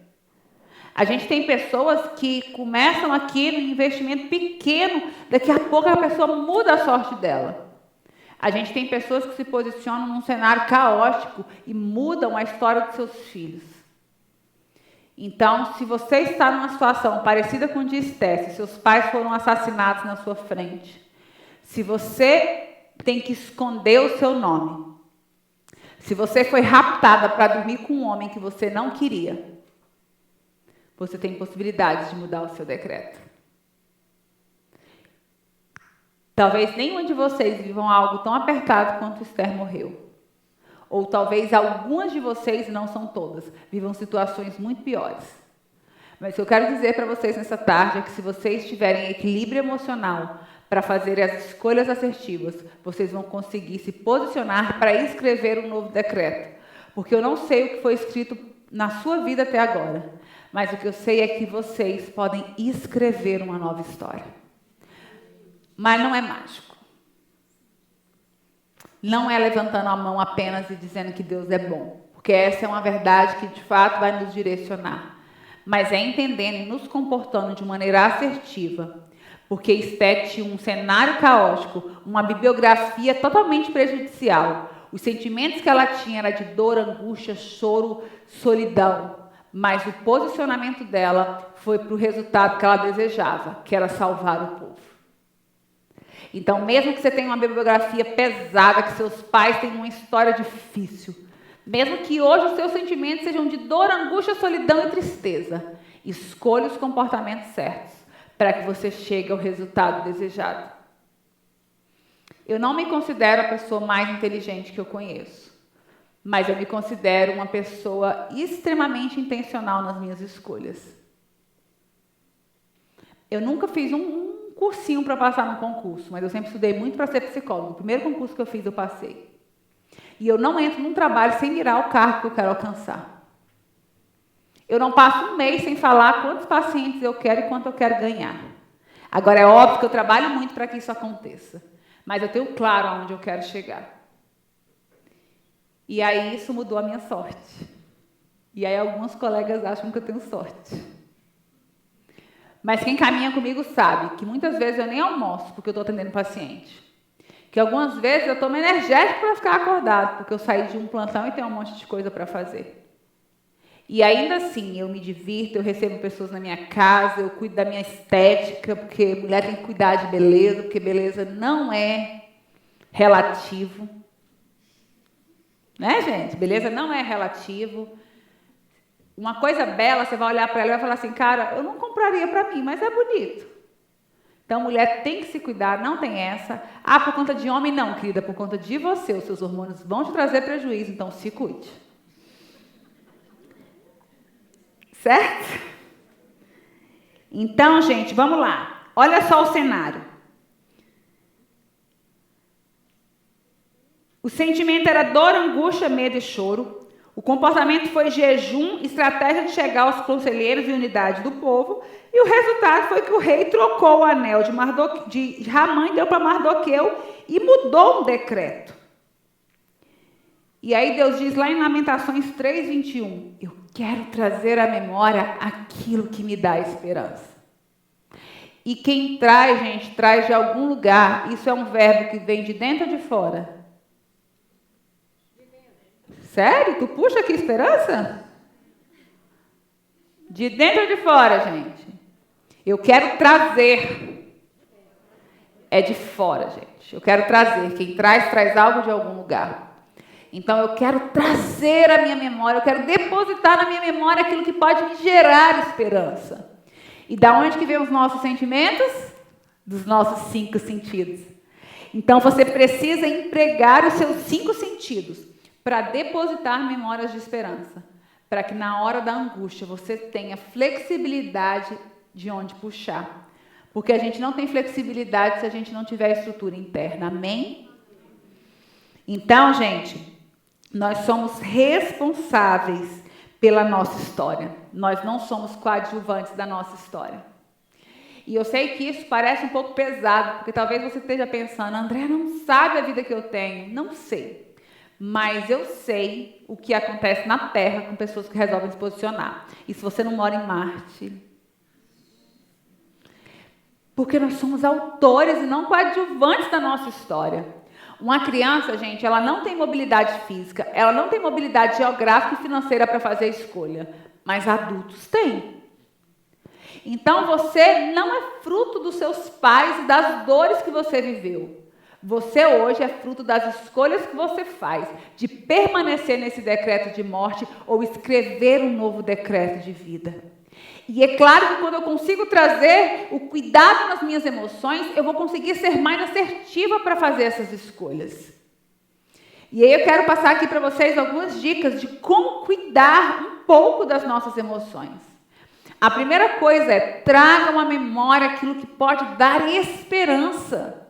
A gente tem pessoas que começam aqui no investimento pequeno, daqui a pouco a pessoa muda a sorte dela. A gente tem pessoas que se posicionam num cenário caótico e mudam a história dos seus filhos. Então, se você está numa situação parecida com a de Esther, se seus pais foram assassinados na sua frente, se você tem que esconder o seu nome, se você foi raptada para dormir com um homem que você não queria, você tem possibilidade de mudar o seu decreto. Talvez nenhum de vocês vivam algo tão apertado quanto Esther morreu. Ou talvez algumas de vocês, não são todas, vivam situações muito piores. Mas o que eu quero dizer para vocês nessa tarde é que se vocês tiverem equilíbrio emocional para fazer as escolhas assertivas, vocês vão conseguir se posicionar para escrever um novo decreto. Porque eu não sei o que foi escrito na sua vida até agora, mas o que eu sei é que vocês podem escrever uma nova história. Mas não é mágico. Não é levantando a mão apenas e dizendo que Deus é bom. porque essa é uma verdade que, de fato, vai nos direcionar. Mas é entendendo e nos comportando de maneira assertiva, porque Esté tinha um cenário caótico, uma bibliografia totalmente prejudicial. Os sentimentos que ela tinha eram de dor, angústia, choro, solidão. Mas o posicionamento dela foi para o resultado que ela desejava, que era salvar o povo. Então, mesmo que você tenha uma bibliografia pesada, que seus pais tenham uma história difícil, mesmo que hoje os seus sentimentos sejam de dor, angústia, solidão e tristeza, escolha os comportamentos certos para que você chegue ao resultado desejado. Eu não me considero a pessoa mais inteligente que eu conheço, mas eu me considero uma pessoa extremamente intencional nas minhas escolhas. Eu nunca fiz um cursinho para passar no concurso, mas eu sempre estudei muito para ser psicólogo. O primeiro concurso que eu fiz, eu passei. E eu não entro num trabalho sem mirar o cargo que eu quero alcançar. Eu não passo um mês sem falar quantos pacientes eu quero e quanto eu quero ganhar. Agora, é óbvio que eu trabalho muito para que isso aconteça, mas eu tenho claro aonde eu quero chegar. E aí isso mudou a minha sorte. E aí alguns colegas acham que eu tenho sorte. Mas quem caminha comigo sabe que muitas vezes eu nem almoço porque eu estou atendendo paciente. Que algumas vezes eu tomo energético para ficar acordado, porque eu saí de um plantão e tenho um monte de coisa para fazer. E ainda assim, eu me divirto, eu recebo pessoas na minha casa, eu cuido da minha estética, porque mulher tem que cuidar de beleza, porque beleza não é relativo. Né, gente? Beleza não é relativo. Uma coisa bela, você vai olhar para ela e vai falar assim, cara, eu não compraria para mim, mas é bonito. Então, mulher tem que se cuidar, não tem essa. Ah, por conta de homem, não, querida, por conta de você. Os seus hormônios vão te trazer prejuízo, então se cuide. Certo? Então, gente, vamos lá. Olha só o cenário. O sentimento era dor, angústia, medo e choro. O comportamento foi jejum, estratégia de chegar aos conselheiros e unidade do povo. E o resultado foi que o rei trocou o anel de Ramã e deu para Mardoqueu e mudou um decreto. E aí Deus diz lá em Lamentações 3:21, eu quero trazer à memória aquilo que me dá esperança. E quem traz, gente, traz de algum lugar. Isso é um verbo que vem de dentro ou de fora? Sério? Tu puxa aqui esperança? De dentro ou de fora, gente? Eu quero trazer. É de fora, gente. Eu quero trazer. Quem traz, traz algo de algum lugar. Então, eu quero trazer à minha memória, eu quero depositar na minha memória aquilo que pode me gerar esperança. E da onde que vem os nossos sentimentos? Dos nossos 5 sentidos. Então, você precisa empregar os seus 5 sentidos para depositar memórias de esperança, para que na hora da angústia você tenha flexibilidade de onde puxar. Porque a gente não tem flexibilidade se a gente não tiver estrutura interna. Amém? Então, gente, nós somos responsáveis pela nossa história. Nós não somos coadjuvantes da nossa história. E eu sei que isso parece um pouco pesado, porque talvez você esteja pensando, André não sabe a vida que eu tenho. Não sei. Mas eu sei o que acontece na Terra com pessoas que resolvem se posicionar. E se você não mora em Marte? Porque nós somos autores e não coadjuvantes da nossa história. Uma criança, gente, ela não tem mobilidade física, ela não tem mobilidade geográfica e financeira para fazer a escolha. Mas adultos têm. Então, você não é fruto dos seus pais e das dores que você viveu. Você hoje é fruto das escolhas que você faz, de permanecer nesse decreto de morte ou escrever um novo decreto de vida. E é claro que quando eu consigo trazer o cuidado nas minhas emoções, eu vou conseguir ser mais assertiva para fazer essas escolhas. E aí eu quero passar aqui para vocês algumas dicas de como cuidar um pouco das nossas emoções. A primeira coisa é, traga uma memória aquilo que pode dar esperança.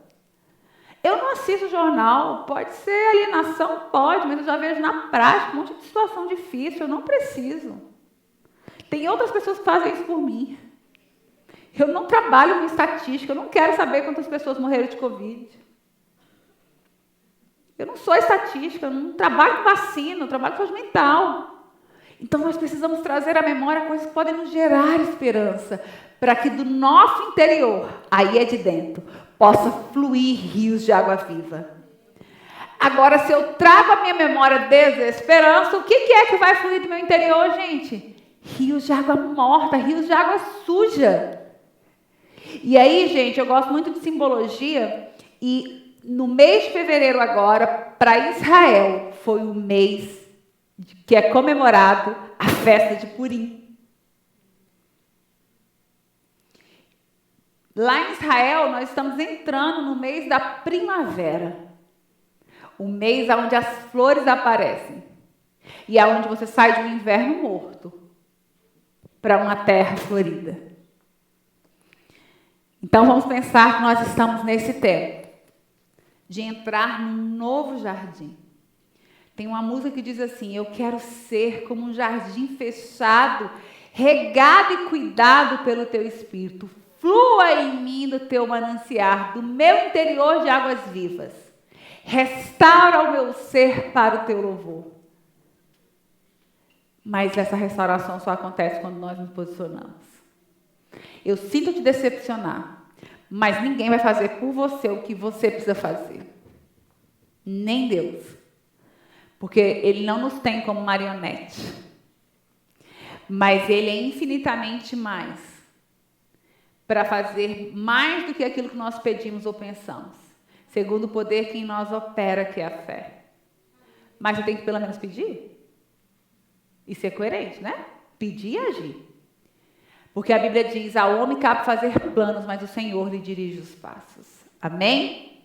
Eu não assisto jornal, pode ser alienação, pode, mas eu já vejo na prática um monte de situação difícil, eu não preciso. Tem outras pessoas que fazem isso por mim. Eu não trabalho com estatística, eu não quero saber quantas pessoas morreram de Covid. Eu não sou estatística, eu não trabalho com vacina, eu trabalho com saúde mental. Então, nós precisamos trazer à memória coisas que podem nos gerar esperança, para que do nosso interior, aí é de dentro, possa fluir rios de água viva. Agora, se eu trago à minha memória desesperança, o que é que vai fluir do meu interior, gente? Rios de água morta, rios de água suja. E aí, gente, eu gosto muito de simbologia, e no mês de fevereiro agora, para Israel, foi o mês que é comemorado a festa de Purim. Lá em Israel, nós estamos entrando no mês da primavera. O mês onde as flores aparecem. E é onde você sai de um inverno morto para uma terra florida. Então, vamos pensar que nós estamos nesse tempo de entrar num novo jardim. Tem uma música que diz assim: eu quero ser como um jardim fechado, regado e cuidado pelo teu Espírito. Flua em mim do teu mananciar, do meu interior de águas vivas. Restaura o meu ser para o teu louvor. Mas essa restauração só acontece quando nós nos posicionamos. Eu sinto te decepcionar, mas ninguém vai fazer por você o que você precisa fazer. Nem Deus. Porque Ele não nos tem como marionete. Mas Ele é infinitamente mais para fazer mais do que aquilo que nós pedimos ou pensamos, segundo o poder que em nós opera, que é a fé. Mas você tem que pelo menos pedir e ser coerente, né? Pedir e agir. Porque a Bíblia diz: ao homem cabe fazer planos, mas o Senhor lhe dirige os passos. Amém?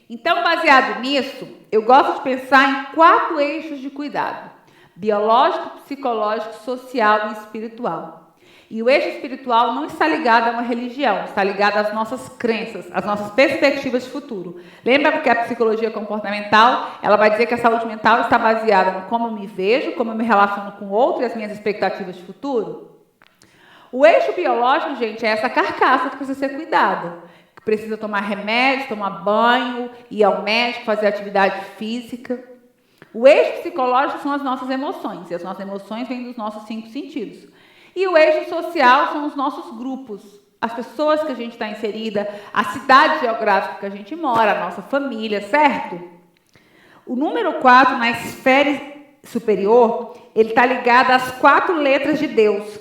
Então, baseado nisso, eu gosto de pensar em 4 eixos de cuidado: biológico, psicológico, social e espiritual. E o eixo espiritual não está ligado a uma religião, está ligado às nossas crenças, às nossas perspectivas de futuro. Lembra que a psicologia comportamental, ela vai dizer que a saúde mental está baseada no como eu me vejo, como eu me relaciono com o outro e as minhas expectativas de futuro? O eixo biológico, gente, é essa carcaça que precisa ser cuidada, que precisa tomar remédio, tomar banho, ir ao médico, fazer atividade física. O eixo psicológico são as nossas emoções, e as nossas emoções vêm dos nossos 5 sentidos. E o eixo social são os nossos grupos, as pessoas que a gente está inserida, a cidade geográfica que a gente mora, a nossa família, certo? O número 4, na esfera superior, ele está ligado às 4 letras de Deus.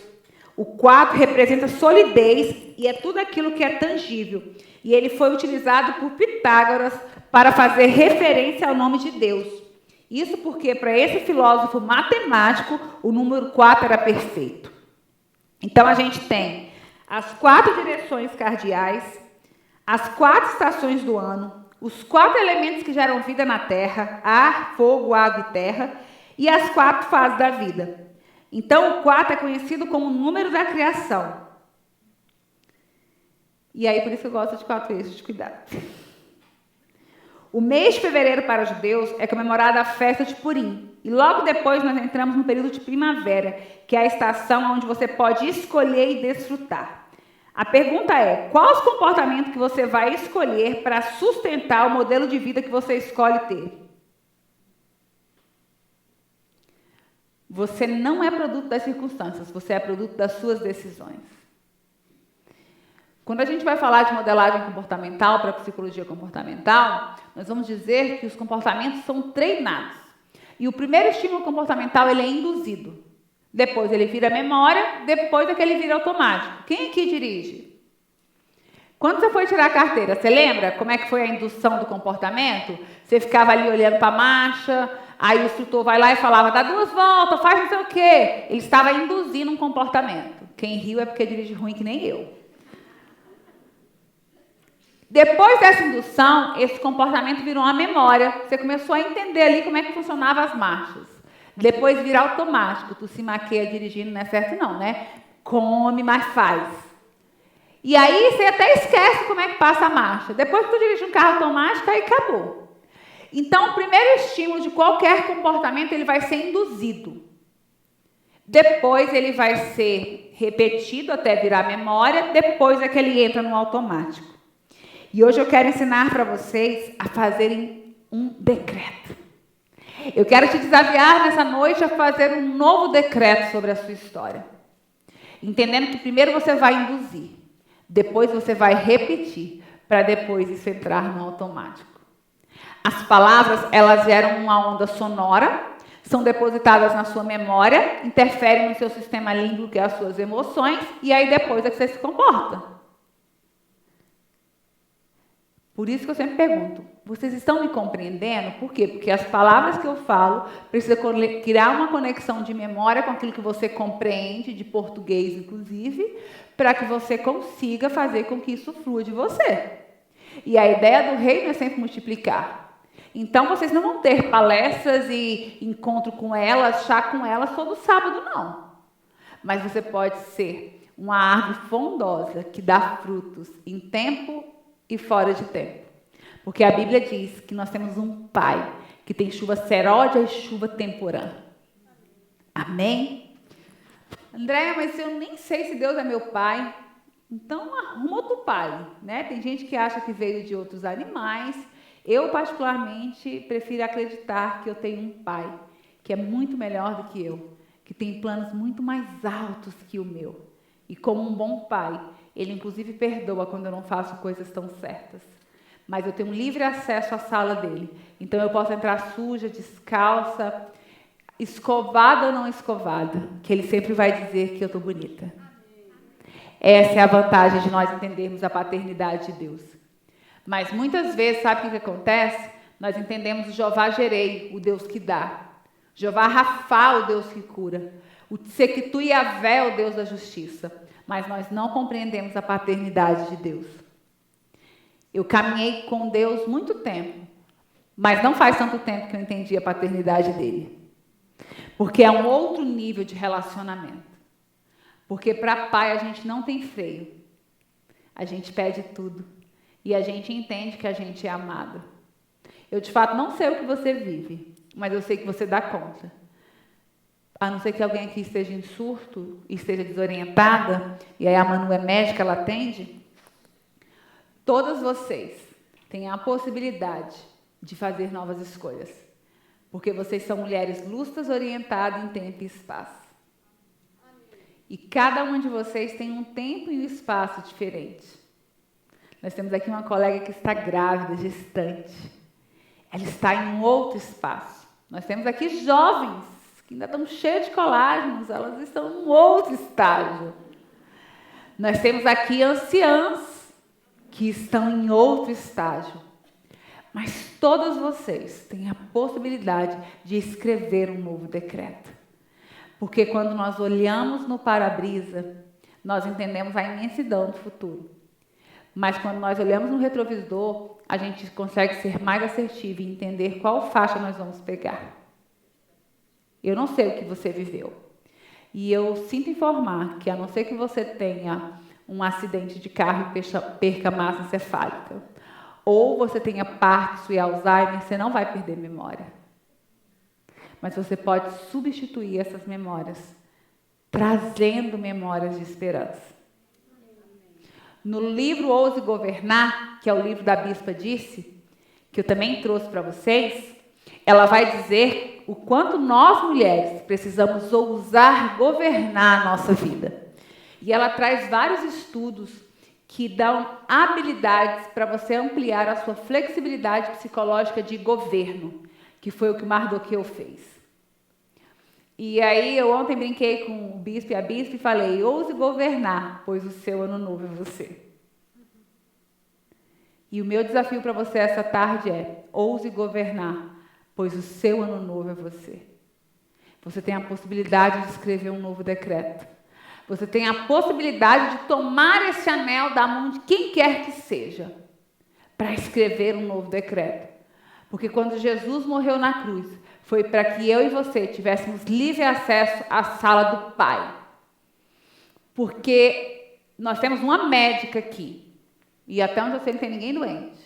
O 4 representa solidez e é tudo aquilo que é tangível. E ele foi utilizado por Pitágoras para fazer referência ao nome de Deus. Isso porque, para esse filósofo matemático, o número 4 era perfeito. Então, a gente tem as 4 direções cardeais, as 4 estações do ano, os 4 elementos que geram vida na Terra, ar, fogo, água e terra, e as 4 fases da vida. Então, o 4 é conhecido como o número da criação. E aí, por isso que eu gosto de 4 eixos de cuidado. O mês de fevereiro para os judeus é comemorada a festa de Purim. E logo depois nós entramos no período de primavera, que é a estação onde você pode escolher e desfrutar. A pergunta é: qual os comportamentos que você vai escolher para sustentar o modelo de vida que você escolhe ter? Você não é produto das circunstâncias, você é produto das suas decisões. Quando a gente vai falar de modelagem comportamental para a psicologia comportamental, nós vamos dizer que os comportamentos são treinados. E o primeiro estímulo comportamental ele é induzido. Depois ele vira memória, depois é que ele vira automático. Quem aqui dirige? Quando você foi tirar a carteira, você lembra como é que foi a indução do comportamento? Você ficava ali olhando para a marcha, aí o instrutor vai lá e falava: dá 2 voltas, faz não sei o quê. Ele estava induzindo um comportamento. Quem riu é porque dirige ruim que nem eu. Depois dessa indução, esse comportamento virou uma memória. Você começou a entender ali como é que funcionavam as marchas. Depois vira automático. Tu se maqueia dirigindo, não é certo não, né? Come, mas faz. E aí você até esquece como é que passa a marcha. Depois que tu dirige um carro automático, aí acabou. Então, o primeiro estímulo de qualquer comportamento, ele vai ser induzido. Depois ele vai ser repetido até virar memória. Depois é que ele entra no automático. E hoje eu quero ensinar para vocês a fazerem um decreto. Eu quero te desafiar nessa noite a fazer um novo decreto sobre a sua história. Entendendo que primeiro você vai induzir, depois você vai repetir, para depois isso entrar no automático. As palavras, elas geram uma onda sonora, são depositadas na sua memória, interferem no seu sistema límbico, que é as suas emoções, e aí depois é que você se comporta. Por isso que eu sempre pergunto, vocês estão me compreendendo? Por quê? Porque as palavras que eu falo precisam criar uma conexão de memória com aquilo que você compreende, de português inclusive, para que você consiga fazer com que isso flua de você. E a ideia do reino é sempre multiplicar. Então, vocês não vão ter palestras e encontro com elas, chá com elas todo sábado, não. Mas você pode ser uma árvore frondosa que dá frutos em tempo e fora de tempo. Porque a Bíblia diz que nós temos um Pai que tem chuva seródia e chuva temporã. Amém? Andréia, mas eu nem sei se Deus é meu Pai. Então, arruma outro pai, né? Tem gente que acha que veio de outros animais. Eu, particularmente, prefiro acreditar que eu tenho um Pai que é muito melhor do que eu, que tem planos muito mais altos que o meu. E como um bom pai, ele inclusive perdoa quando eu não faço coisas tão certas. Mas eu tenho um livre acesso à sala dele. Então eu posso entrar suja, descalça, escovada ou não escovada, que ele sempre vai dizer que eu estou bonita. Essa é a vantagem de nós entendermos a paternidade de Deus. Mas muitas vezes, sabe o que acontece? Nós entendemos o Jeová Jireh, o Deus que dá. Jeová Rafá, o Deus que cura. O Tsequitu Yavé, o Deus da justiça. Mas nós não compreendemos a paternidade de Deus. Eu caminhei com Deus muito tempo, mas não faz tanto tempo que eu entendi a paternidade dele. Porque é um outro nível de relacionamento. Porque para pai a gente não tem freio. A gente pede tudo. E a gente entende que a gente é amado. Eu, de fato, não sei o que você vive, mas eu sei que você dá conta. A não ser que alguém aqui esteja em surto, esteja desorientada, e aí a Manu é médica, ela atende. Todas vocês têm a possibilidade de fazer novas escolhas. Porque vocês são mulheres lustas, orientadas em tempo e espaço. E cada uma de vocês tem um tempo e um espaço diferente. Nós temos aqui uma colega que está grávida, gestante. Ela está em um outro espaço. Nós temos aqui jovens que ainda estão cheios de colágenos, elas estão em um outro estágio. Nós temos aqui anciãs que estão em outro estágio. Mas todas vocês têm a possibilidade de escrever um novo decreto. Porque quando nós olhamos no para-brisa, nós entendemos a imensidão do futuro. Mas quando nós olhamos no retrovisor, a gente consegue ser mais assertivo e entender qual faixa nós vamos pegar. Eu não sei o que você viveu. E eu sinto informar que, a não ser que você tenha um acidente de carro e perca massa encefálica, ou você tenha Parkinson e Alzheimer, você não vai perder memória. Mas você pode substituir essas memórias, trazendo memórias de esperança. No livro Ouse Governar, que é o livro da Bispa Disse, que eu também trouxe para vocês, ela vai dizer o quanto nós, mulheres, precisamos ousar governar a nossa vida. E ela traz vários estudos que dão habilidades para você ampliar a sua flexibilidade psicológica de governo, que foi o que Mardoqueu fez. E aí, eu ontem brinquei com o bispo e a bispa e falei, ouse governar, pois o seu ano novo é você. E o meu desafio para você essa tarde é, ouse governar, pois o seu ano novo é você. Você tem a possibilidade de escrever um novo decreto. Você tem a possibilidade de tomar esse anel da mão de quem quer que seja, para escrever um novo decreto. Porque quando Jesus morreu na cruz, foi para que eu e você tivéssemos livre acesso à sala do Pai. Porque nós temos uma médica aqui, e até onde eu sei não tem ninguém doente.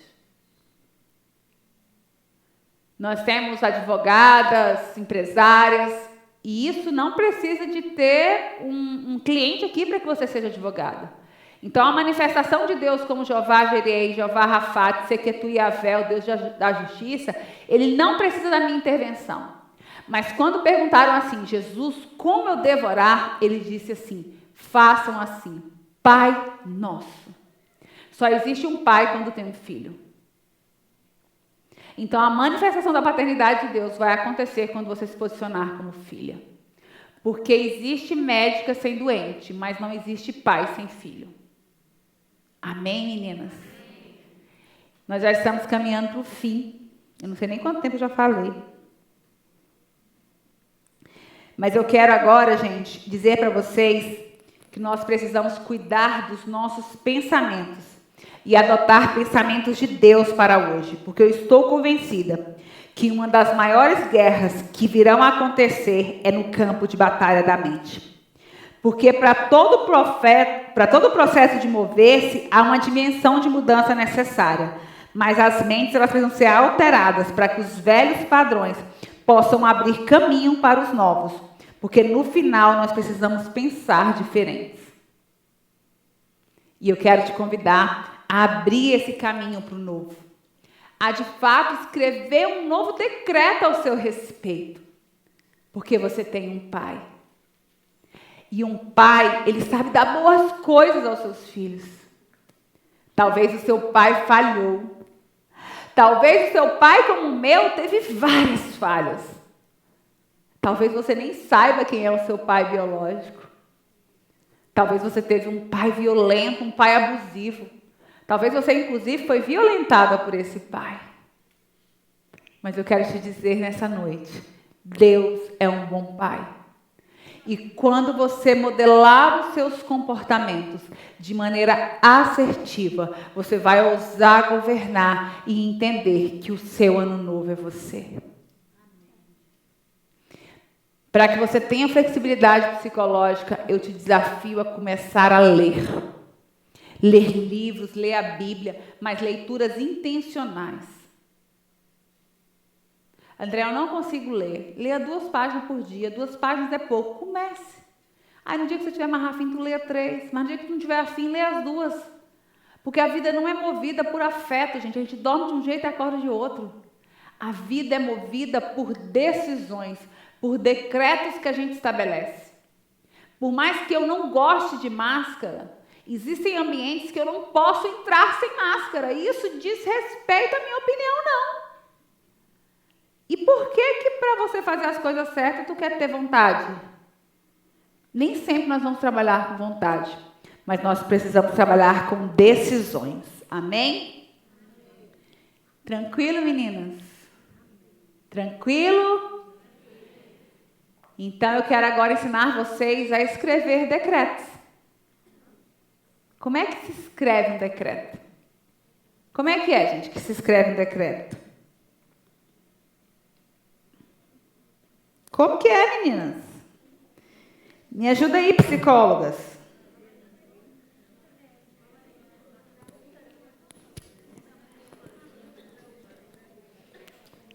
Nós temos advogadas, empresárias, e isso não precisa de ter um cliente aqui para que você seja advogada. Então, a manifestação de Deus como Jeová Jireh, Jeová Rafa, Seketu Yavé, o Deus da justiça, ele não precisa da minha intervenção. Mas quando perguntaram assim, Jesus, como eu devo orar? Ele disse assim, façam assim, Pai Nosso. Só existe um pai quando tem um filho. Então, a manifestação da paternidade de Deus vai acontecer quando você se posicionar como filha. Porque existe médica sem doente, mas não existe pai sem filho. Amém, meninas? Nós já estamos caminhando para o fim. Eu não sei nem quanto tempo eu já falei. Mas eu quero agora, gente, dizer para vocês que nós precisamos cuidar dos nossos pensamentos e adotar pensamentos de Deus para hoje. Porque eu estou convencida que uma das maiores guerras que virão a acontecer é no campo de batalha da mente. Porque para todo processo de mover-se, há uma dimensão de mudança necessária. Mas as mentes elas precisam ser alteradas para que os velhos padrões possam abrir caminho para os novos. Porque no final nós precisamos pensar diferentes. E eu quero te convidar a abrir esse caminho para o novo. A de fato escrever um novo decreto ao seu respeito. Porque você tem um pai. E um pai, ele sabe dar boas coisas aos seus filhos. Talvez o seu pai falhou. Talvez o seu pai, como o meu, teve várias falhas. Talvez você nem saiba quem é o seu pai biológico. Talvez você teve um pai violento, um pai abusivo. Talvez você, inclusive, foi violentada por esse pai. Mas eu quero te dizer nessa noite, Deus é um bom pai. E quando você modelar os seus comportamentos de maneira assertiva, você vai ousar governar e entender que o seu ano novo é você. Para que você tenha flexibilidade psicológica, eu te desafio a começar a ler. Ler livros, ler a Bíblia, mas leituras intencionais. André, eu não consigo ler. Leia 2 páginas por dia. 2 páginas é pouco. Comece. Aí no dia que você tiver mais afim, tu leia 3. Mas no dia que tu não tiver afim, leia as 2. Porque a vida não é movida por afeto, gente. A gente dorme de um jeito e acorda de outro. A vida é movida por decisões, por decretos que a gente estabelece. Por mais que eu não goste de máscara, existem ambientes que eu não posso entrar sem máscara. E isso diz respeito à minha opinião, não. E por que para você fazer as coisas certas, tu quer ter vontade? Nem sempre nós vamos trabalhar com vontade, mas nós precisamos trabalhar com decisões. Amém? Tranquilo, meninas? Tranquilo? Então, eu quero agora ensinar vocês a escrever decretos. Como é que se escreve um decreto? Como é, gente, que se escreve um decreto? Como que é, meninas? Me ajuda aí, psicólogas.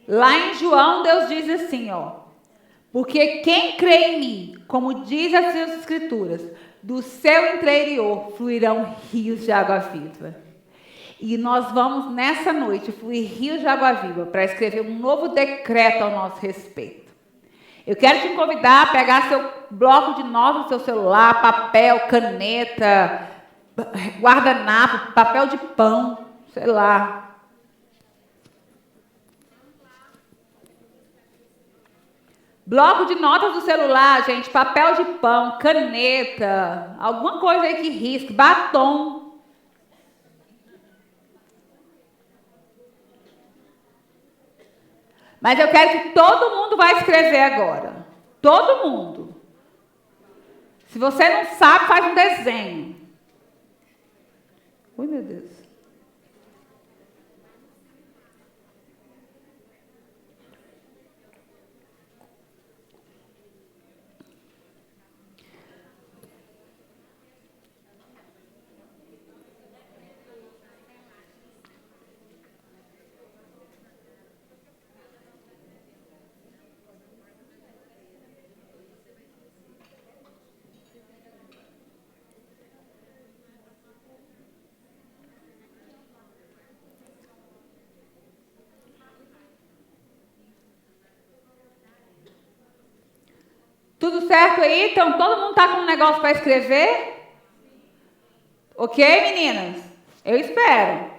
Lá em João, Deus diz assim, ó. Porque quem crê em mim, como diz as suas escrituras, do seu interior fluirão rios de água viva. E nós vamos, nessa noite, fluir rios de água viva para escrever um novo decreto ao nosso respeito. Eu quero te convidar a pegar seu bloco de notas, seu celular, papel, caneta, guardanapo, papel de pão, sei lá. Bloco de notas do celular, gente, papel de pão, caneta, alguma coisa aí que risque, batom. Mas eu quero que todo mundo vai escrever agora. Todo mundo. Se você não sabe, faz um desenho. Ui, meu Deus. certo aí? Então, todo mundo está com um negócio para escrever? Ok, meninas? Eu espero.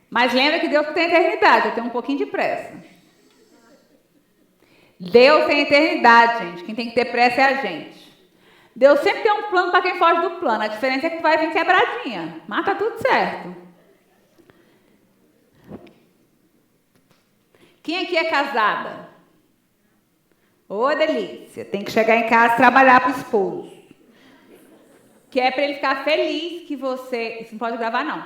Mas lembra que Deus tem eternidade. Eu tenho um pouquinho de pressa. Deus tem eternidade, gente. Quem tem que ter pressa é a gente. Deus sempre tem um plano para quem foge do plano. A diferença é que tu vai vir quebradinha. Mas tá tudo certo. Quem aqui é casada? Ô, delícia. Tem que chegar em casa e trabalhar para o esposo. Que é para ele ficar feliz que você... Isso não pode gravar, não.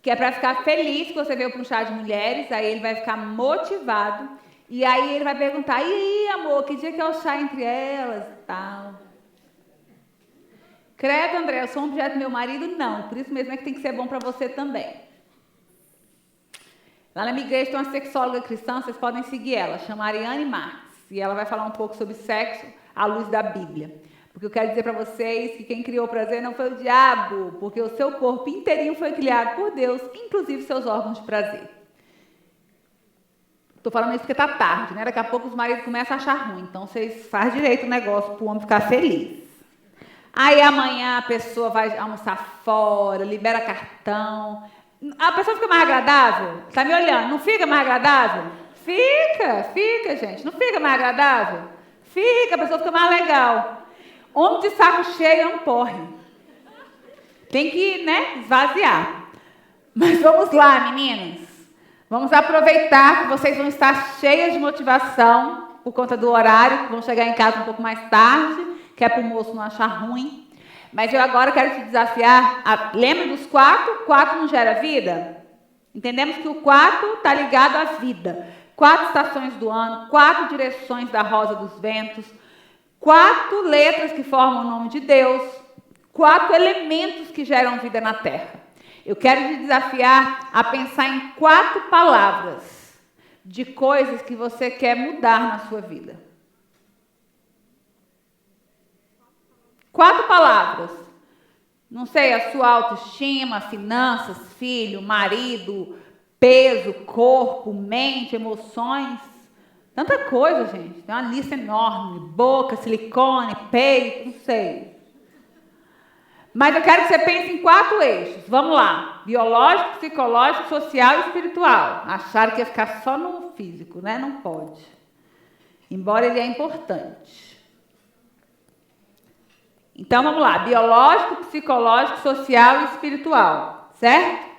Que é para ficar feliz que você veio para um chá de mulheres. Aí ele vai ficar motivado. E aí ele vai perguntar, e aí, amor, que dia que é o chá entre elas e tal? Credo, André, eu sou um objeto do meu marido? Não. Por isso mesmo é que tem que ser bom para você também. Lá na minha igreja tem uma sexóloga cristã, vocês podem seguir ela, chama Ariane Marques. E ela vai falar um pouco sobre sexo à luz da Bíblia. Porque eu quero dizer para vocês que quem criou o prazer não foi o diabo, porque o seu corpo inteirinho foi criado por Deus, inclusive seus órgãos de prazer. Estou falando isso porque está tarde, né? Daqui a pouco os maridos começam a achar ruim. Então, vocês fazem direito o negócio para o homem ficar feliz. Aí, amanhã, a pessoa vai almoçar fora, libera cartão. A pessoa fica mais agradável? Está me olhando? Não fica mais agradável? Fica, gente. Não fica mais agradável? Fica, a pessoa fica mais legal. Homem de saco cheio é um porre. Tem que, né, esvaziar. Mas vamos lá, meninas. Vamos aproveitar que vocês vão estar cheias de motivação por conta do horário, que vão chegar em casa um pouco mais tarde, que é para o moço não achar ruim. Mas eu agora quero te desafiar. Lembra dos 4? 4 não gera vida? Entendemos que o 4 está ligado à vida. 4 estações do ano, 4 direções da rosa dos ventos, 4 letras que formam o nome de Deus, 4 elementos que geram vida na Terra. Eu quero te desafiar a pensar em 4 palavras de coisas que você quer mudar na sua vida. 4 palavras. Não sei, a sua autoestima, finanças, filho, marido, peso, corpo, mente, emoções. Tanta coisa, gente. Tem uma lista enorme. Boca, silicone, peito, não sei. Mas eu quero que você pense em 4 eixos. Vamos lá. Biológico, psicológico, social e espiritual. Acharam que ia ficar só no físico, né? Não pode. Embora ele é importante. Então, vamos lá. Biológico, psicológico, social e espiritual. Certo?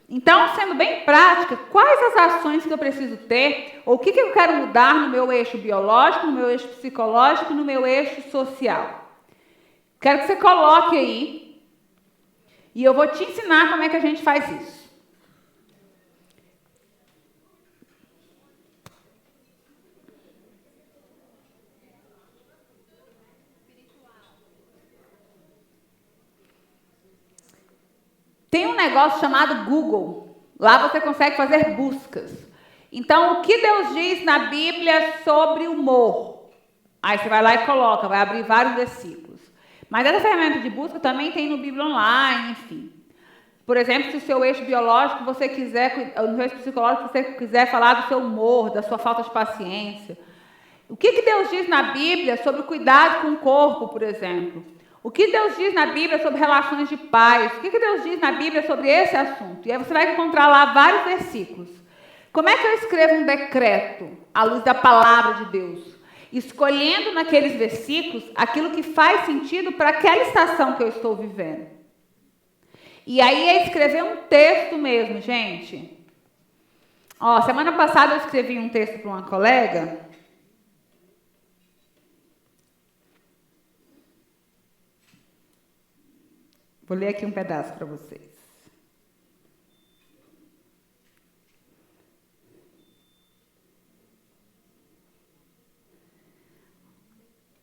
Então, sendo bem prática, quais as ações que eu preciso ter? Ou o que eu quero mudar no meu eixo biológico, no meu eixo psicológico, no meu eixo social? Quero que você coloque aí. E eu vou te ensinar como é que a gente faz isso. Tem um negócio chamado Google. Lá você consegue fazer buscas. Então, o que Deus diz na Bíblia sobre humor? Aí você vai lá e coloca, vai abrir vários versículos. Mas essa ferramenta de busca também tem no Bíblia Online, enfim. Por exemplo, se o seu eixo biológico, você quiser, no eixo psicológico, você quiser falar do seu humor, da sua falta de paciência. O que Deus diz na Bíblia sobre o cuidado com o corpo, por exemplo? O que Deus diz na Bíblia sobre relações de paz? O que Deus diz na Bíblia sobre esse assunto? E aí você vai encontrar lá vários versículos. Como é que eu escrevo um decreto à luz da palavra de Deus? Escolhendo naqueles versículos aquilo que faz sentido para aquela estação que eu estou vivendo. E aí é escrever um texto mesmo, gente. Ó, semana passada eu escrevi um texto para uma colega. Vou ler aqui um pedaço para vocês.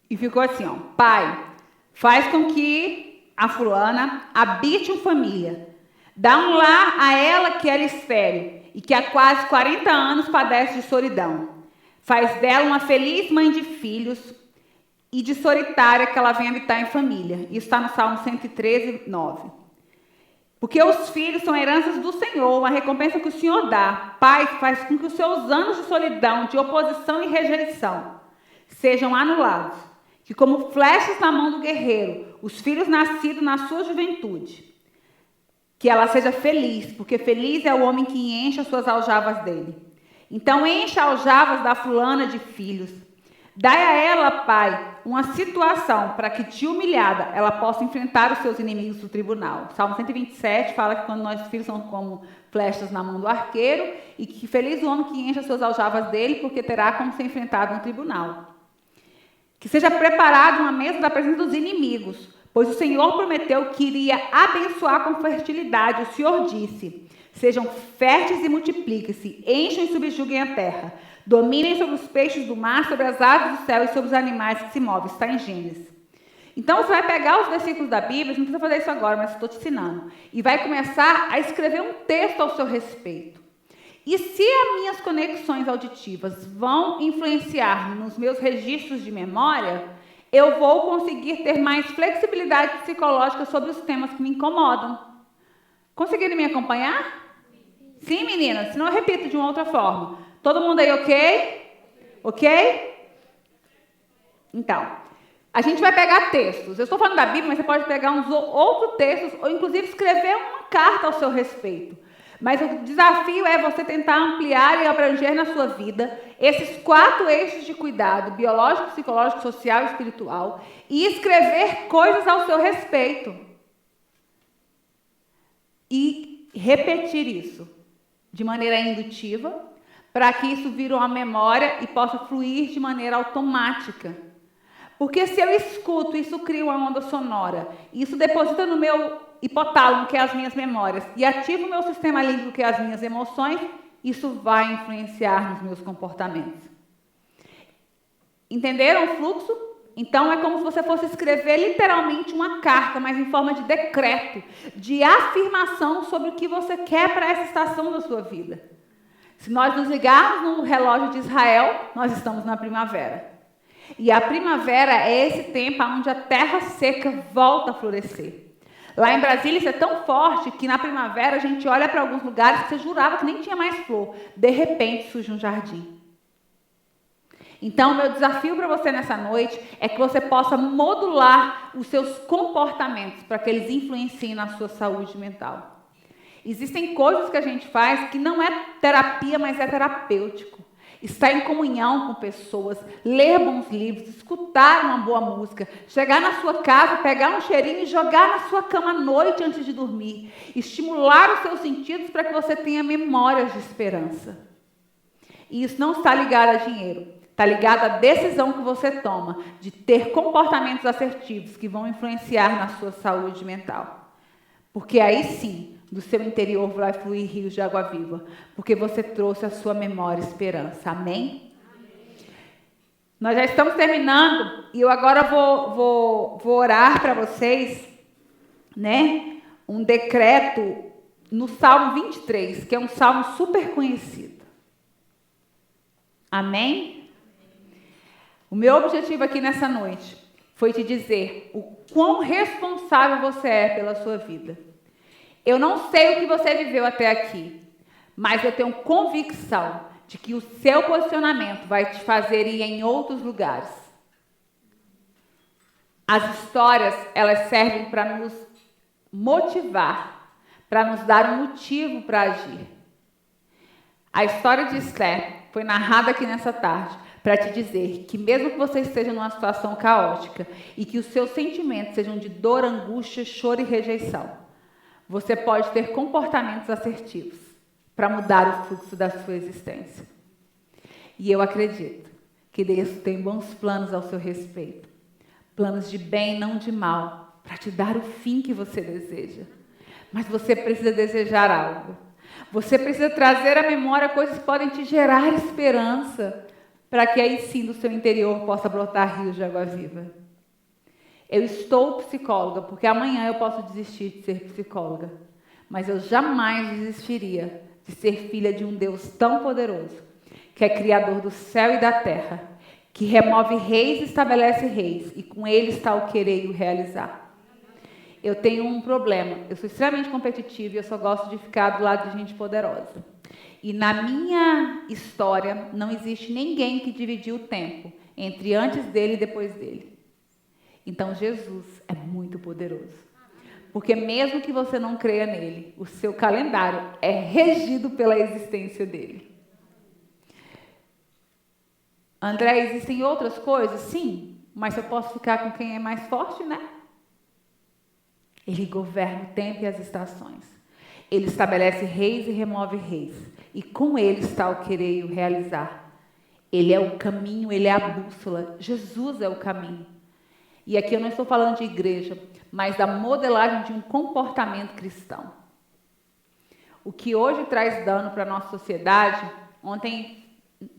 E ficou assim, ó. Pai, faz com que a fulana habite uma família. Dá um lar a ela que ela espere e que há quase 40 anos padece de solidão. Faz dela uma feliz mãe de filhos e de solitária que ela venha habitar em família. Isso está no Salmo 113, 9. Porque os filhos são heranças do Senhor, uma recompensa que o Senhor dá. Pai, faz com que os seus anos de solidão, de oposição e rejeição sejam anulados. que como flechas na mão do guerreiro, os filhos nascidos na sua juventude, que ela seja feliz, porque feliz é o homem que enche as suas aljavas dele. Então encha aljavas da fulana de filhos. Dai a ela, Pai, uma situação para que, de humilhada, ela possa enfrentar os seus inimigos do tribunal. Salmo 127 fala que quando nossos filhos são como flechas na mão do arqueiro, e que feliz o homem que enche as suas aljavas dele, porque terá como ser enfrentado no tribunal. Que seja preparada uma mesa da presença dos inimigos, pois o Senhor prometeu que iria abençoar com fertilidade. O Senhor disse: sejam férteis e multipliquem-se, encham e subjuguem a terra. Dominem sobre os peixes do mar, sobre as aves do céu e sobre os animais que se movem. Está em Gênesis. Então, você vai pegar os versículos da Bíblia, você não precisa fazer isso agora, mas estou te ensinando. E vai começar a escrever um texto ao seu respeito. E se as minhas conexões auditivas vão influenciar nos meus registros de memória, eu vou conseguir ter mais flexibilidade psicológica sobre os temas que me incomodam. Conseguiram me acompanhar? Sim, meninas? Senão eu repito de uma outra forma. Todo mundo aí ok? Ok? Então, a gente vai pegar textos. Eu estou falando da Bíblia, mas você pode pegar uns outros textos, ou inclusive escrever uma carta ao seu respeito. Mas o desafio é você tentar ampliar e abranger na sua vida esses 4 eixos de cuidado: biológico, psicológico, social e espiritual, e escrever coisas ao seu respeito. E repetir isso de maneira indutiva, para que isso vire uma memória e possa fluir de maneira automática. Porque se eu escuto, isso cria uma onda sonora, isso deposita no meu hipotálamo, que é as minhas memórias, e ativa o meu sistema límbico, que é as minhas emoções, isso vai influenciar nos meus comportamentos. Entenderam o fluxo? Então, é como se você fosse escrever literalmente uma carta, mas em forma de decreto, de afirmação sobre o que você quer para essa estação da sua vida. Se nós nos ligarmos no relógio de Israel, nós estamos na primavera. E a primavera é esse tempo onde a terra seca volta a florescer. Lá em Brasília isso é tão forte que na primavera a gente olha para alguns lugares que você jurava que nem tinha mais flor. De repente surge um jardim. Então, o meu desafio para você nessa noite é que você possa modular os seus comportamentos para que eles influenciem na sua saúde mental. Existem coisas que a gente faz que não é terapia, mas é terapêutico. Estar em comunhão com pessoas, ler bons livros, escutar uma boa música, chegar na sua casa, pegar um cheirinho e jogar na sua cama à noite antes de dormir. Estimular os seus sentidos para que você tenha memórias de esperança. E isso não está ligado a dinheiro. Está ligado à decisão que você toma de ter comportamentos assertivos que vão influenciar na sua saúde mental. Porque aí sim, do seu interior vai fluir rios de água viva, porque você trouxe a sua memória e esperança. Amém? Nós já estamos terminando e eu agora vou orar para vocês, né? Um decreto no Salmo 23, que é um salmo super conhecido. Amém? O meu objetivo aqui nessa noite foi te dizer o quão responsável você é pela sua vida. Eu não sei o que você viveu até aqui, mas eu tenho convicção de que o seu posicionamento vai te fazer ir em outros lugares. As histórias, elas servem para nos motivar, para nos dar um motivo para agir. A história de Esther foi narrada aqui nessa tarde para te dizer que mesmo que você esteja numa situação caótica e que os seus sentimentos sejam de dor, angústia, choro e rejeição, você pode ter comportamentos assertivos para mudar o fluxo da sua existência. E eu acredito que Deus tem bons planos ao seu respeito. Planos de bem, não de mal, para te dar o fim que você deseja. Mas você precisa desejar algo. Você precisa trazer à memória coisas que podem te gerar esperança, para que aí sim do seu interior possa brotar rios de água viva. Eu estou psicóloga, porque amanhã eu posso desistir de ser psicóloga. Mas eu jamais desistiria de ser filha de um Deus tão poderoso, que é criador do céu e da terra, que remove reis e estabelece reis, e com ele está o querer e o realizar. Eu tenho um problema, eu sou extremamente competitiva e eu só gosto de ficar do lado de gente poderosa. E na minha história não existe ninguém que dividiu o tempo entre antes dele e depois dele. Então Jesus é muito poderoso. Porque mesmo que você não creia nele, o seu calendário é regido pela existência dele. André, existem outras coisas? Sim, mas eu posso ficar com quem é mais forte, né? Ele governa o tempo e as estações. Ele estabelece reis e remove reis. E com ele está o querer e o realizar. Ele é o caminho, ele é a bússola. Jesus é o caminho. E aqui eu não estou falando de igreja, mas da modelagem de um comportamento cristão. O que hoje traz dano para a nossa sociedade, ontem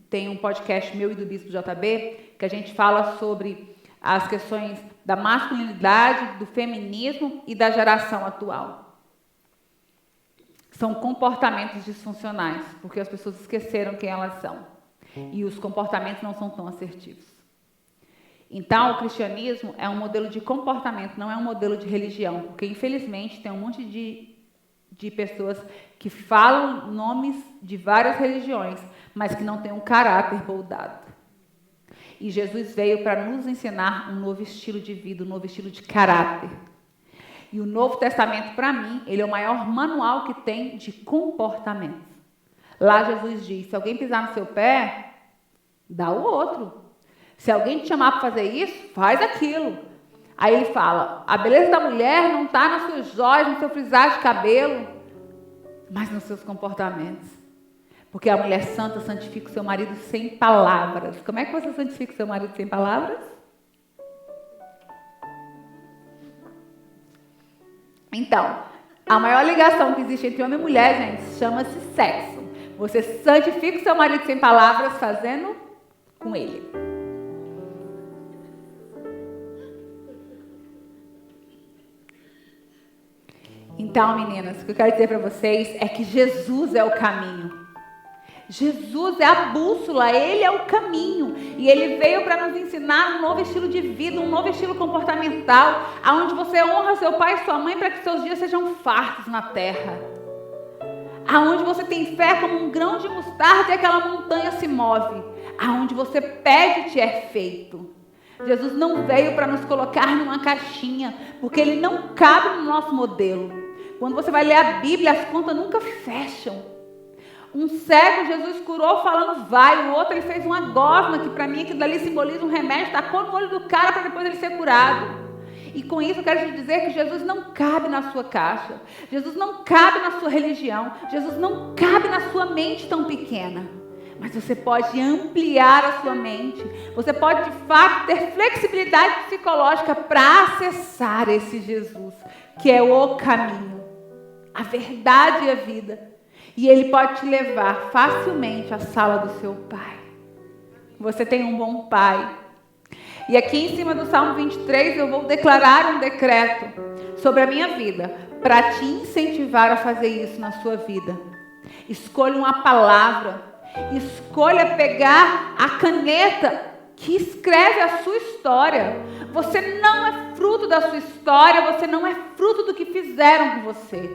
tem um podcast meu e do Bispo JB, que a gente fala sobre as questões da masculinidade, do feminismo e da geração atual. São comportamentos disfuncionais, porque as pessoas esqueceram quem elas são. E os comportamentos não são tão assertivos. Então, o cristianismo é um modelo de comportamento, não é um modelo de religião, porque, infelizmente, tem um monte de pessoas que falam nomes de várias religiões, mas que não têm um caráter moldado. E Jesus veio para nos ensinar um novo estilo de vida, um novo estilo de caráter. E o Novo Testamento, para mim, ele é o maior manual que tem de comportamento. Lá Jesus diz, se alguém pisar no seu pé, dá o outro. Se alguém te chamar para fazer isso, faz aquilo. Aí ele fala, a beleza da mulher não está nas suas joias, no seu frisar de cabelo, mas nos seus comportamentos. Porque a mulher santa santifica o seu marido sem palavras. Como é que você santifica o seu marido sem palavras? Então, a maior ligação que existe entre homem e mulher, gente, chama-se sexo. Você santifica o seu marido sem palavras fazendo com ele. Então, meninas, o que eu quero dizer para vocês é que Jesus é o caminho. Jesus é a bússola, ele é o caminho. E ele veio para nos ensinar um novo estilo de vida, um novo estilo comportamental, onde você honra seu pai e sua mãe para que seus dias sejam fartos na terra. Aonde você tem fé como um grão de mostarda e aquela montanha se move. Aonde você pede e te é feito. Jesus não veio para nos colocar numa caixinha, porque ele não cabe no nosso modelo. Quando você vai ler a Bíblia, as contas nunca fecham. Um cego, Jesus curou falando vai. O outro, ele fez uma gosma, que para mim aquilo dali simboliza um remédio, tacou no olho do cara para depois ele ser curado. E com isso eu quero te dizer que Jesus não cabe na sua caixa. Jesus não cabe na sua religião. Jesus não cabe na sua mente tão pequena. Mas você pode ampliar a sua mente. Você pode, de fato, ter flexibilidade psicológica para acessar esse Jesus, que é o caminho, a verdade e a vida. E ele pode te levar facilmente à sala do seu pai. Você tem um bom pai. E aqui em cima do Salmo 23 eu vou declarar um decreto sobre a minha vida, para te incentivar a fazer isso na sua vida. Escolha uma palavra. Escolha pegar a caneta que escreve a sua história. Você não é fruto da sua história, você não é fruto do que fizeram com você.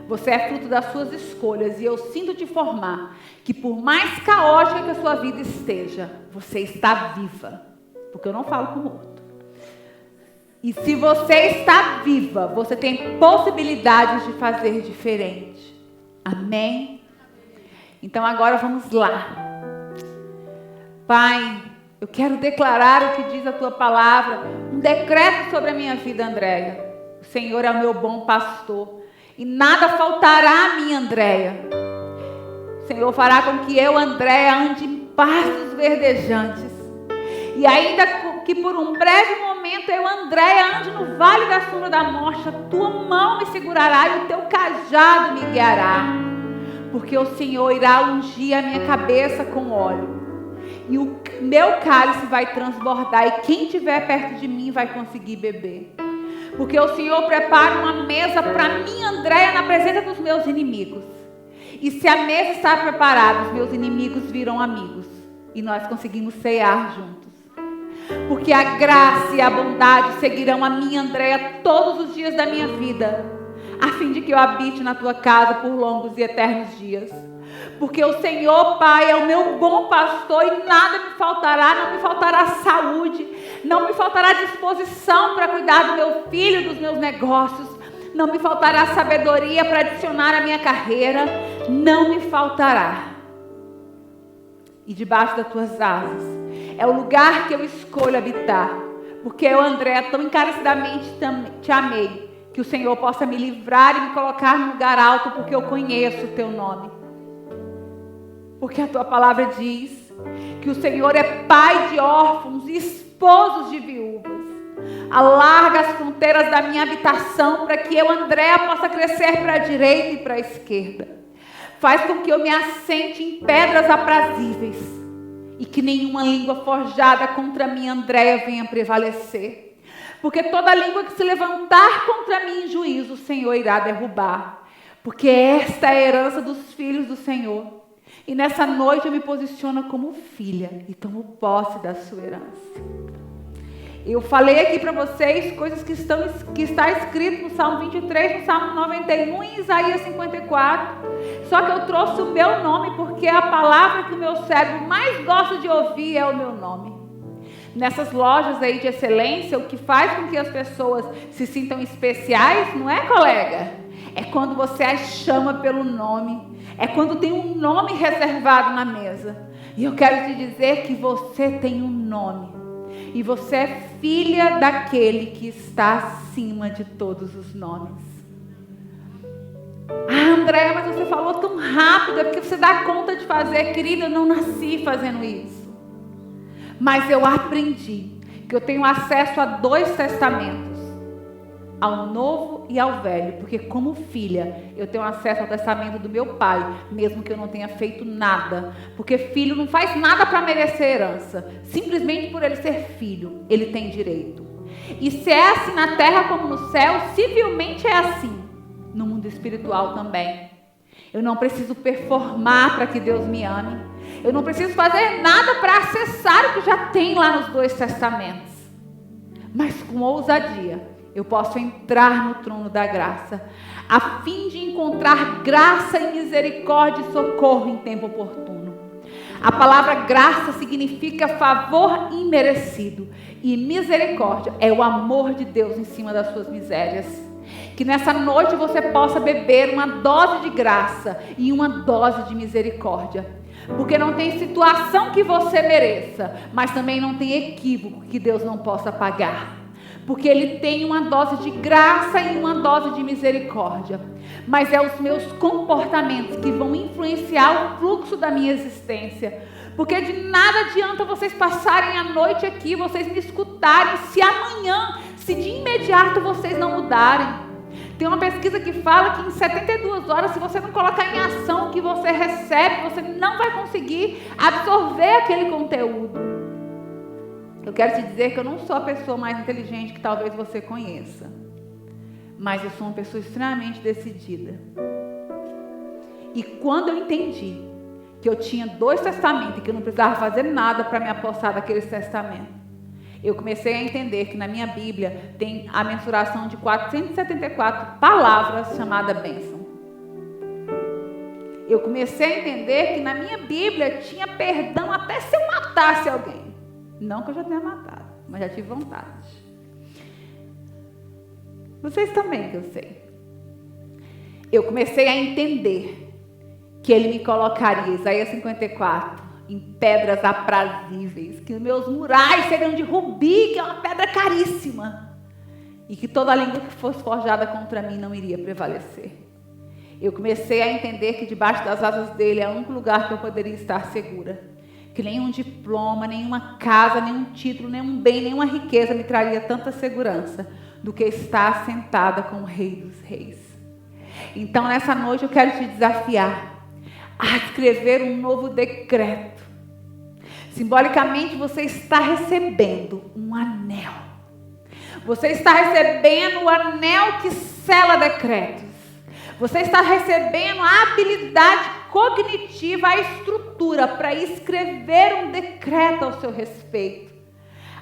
Você é fruto das suas escolhas. E eu sinto te informar que por mais caótica que a sua vida esteja, você está viva. Porque eu não falo com o morto. E se você está viva, você tem possibilidades de fazer diferente. Amém? Então agora vamos lá. Pai, eu quero declarar o que diz a tua palavra, um decreto sobre a minha vida, Andréia. O Senhor é o meu bom pastor e nada faltará a mim, Andréia. O Senhor fará com que eu, Andréia, ande em pastos verdejantes. E ainda que por um breve momento eu, Andréia, ande no vale da sombra da morte, a tua mão me segurará e o teu cajado me guiará. Porque o Senhor irá ungir a minha cabeça com óleo. E o meu cálice vai transbordar. E quem estiver perto de mim vai conseguir beber. Porque o Senhor prepara uma mesa para mim, Andréia, na presença dos meus inimigos. E se a mesa está preparada, os meus inimigos viram amigos. E nós conseguimos cear juntos. Porque a graça e a bondade seguirão a mim, Andréia, todos os dias da minha vida. A fim de que eu habite na tua casa por longos e eternos dias. Porque o Senhor, Pai, é o meu bom pastor e nada me faltará, não me faltará saúde, Não me faltará disposição para cuidar do meu filho, dos meus negócios. Não me faltará sabedoria para adicionar à minha carreira. Não me faltará. E debaixo das tuas asas é o lugar que eu escolho habitar. Porque eu, André, tão encarecidamente te amei, que o Senhor possa me livrar e me colocar num lugar alto, porque eu conheço o teu nome. Porque a tua palavra diz que o Senhor é pai de órfãos e esposos de viúvas. Alarga as fronteiras da minha habitação para que eu, André, possa crescer para a direita e para a esquerda. Faz com que eu me assente em pedras aprazíveis e que nenhuma língua forjada contra mim, Andréia, venha prevalecer. Porque toda língua que se levantar contra mim em juízo, o Senhor irá derrubar. Porque esta é a herança dos filhos do Senhor. E nessa noite eu me posiciono como filha e tomo posse da sua herança. Eu falei aqui para vocês coisas que está escrito no Salmo 23, no Salmo 91 e em Isaías 54. Só que eu trouxe o meu nome porque a palavra que o meu cérebro mais gosta de ouvir é o meu nome. Nessas lojas aí de excelência, o que faz com que as pessoas se sintam especiais, não é, colega? É quando você as chama pelo nome. É quando tem um nome reservado na mesa. E eu quero te dizer que você tem um nome. E você é filha daquele que está acima de todos os nomes. Ah, Andréia, mas você falou tão rápido, é porque você dá conta de fazer. Querida, eu não nasci fazendo isso. Mas eu aprendi que eu tenho acesso a 2 testamentos. Ao novo e ao velho. Porque como filha, eu tenho acesso ao testamento do meu pai, mesmo que eu não tenha feito nada. Porque filho não faz nada para merecer herança. Simplesmente por ele ser filho, ele tem direito. E se é assim na terra como no céu, civilmente é assim no mundo espiritual também. Eu não preciso performar para que Deus me ame. Eu não preciso fazer nada para acessar o que já tem lá nos 2 testamentos. Mas com ousadia, eu posso entrar no trono da graça, a fim de encontrar graça e misericórdia e socorro em tempo oportuno. A palavra graça significa favor imerecido, e misericórdia é o amor de Deus em cima das suas misérias. Que nessa noite você possa beber uma dose de graça e uma dose de misericórdia. Porque não tem situação que você mereça, mas também não tem equívoco que Deus não possa pagar. Porque Ele tem uma dose de graça e uma dose de misericórdia. Mas é os meus comportamentos que vão influenciar o fluxo da minha existência. Porque de nada adianta vocês passarem a noite aqui, vocês me escutarem, se amanhã, se de imediato vocês não mudarem. Tem uma pesquisa que fala que em 72 horas, se você não colocar em ação o que você recebe, você não vai conseguir absorver aquele conteúdo. Eu quero te dizer que eu não sou a pessoa mais inteligente que talvez você conheça. Mas eu sou uma pessoa extremamente decidida. E quando eu entendi que eu tinha 2 testamentos e que eu não precisava fazer nada para me apossar daqueles testamentos, eu comecei a entender que na minha Bíblia tem a mensuração de 474 palavras chamada bênção. Eu comecei a entender que na minha Bíblia tinha perdão até se eu matasse alguém. Não que eu já tenha matado, mas já tive vontade. Vocês também, que eu sei. Eu comecei a entender que Ele me colocaria, Isaías 54, em pedras aprazíveis, que os meus murais seriam de rubi, que é uma pedra caríssima, e que toda língua que fosse forjada contra mim não iria prevalecer. Eu comecei a entender que debaixo das asas dele é o único lugar que eu poderia estar segura. Que nenhum diploma, nenhuma casa, nenhum título, nenhum bem, nenhuma riqueza me traria tanta segurança do que estar sentada com o Rei dos Reis. Então, nessa noite, eu quero te desafiar a escrever um novo decreto. Simbolicamente, você está recebendo um anel. Você está recebendo o anel que sela decretos. Você está recebendo a habilidade cognitiva, a estrutura para escrever um decreto ao seu respeito.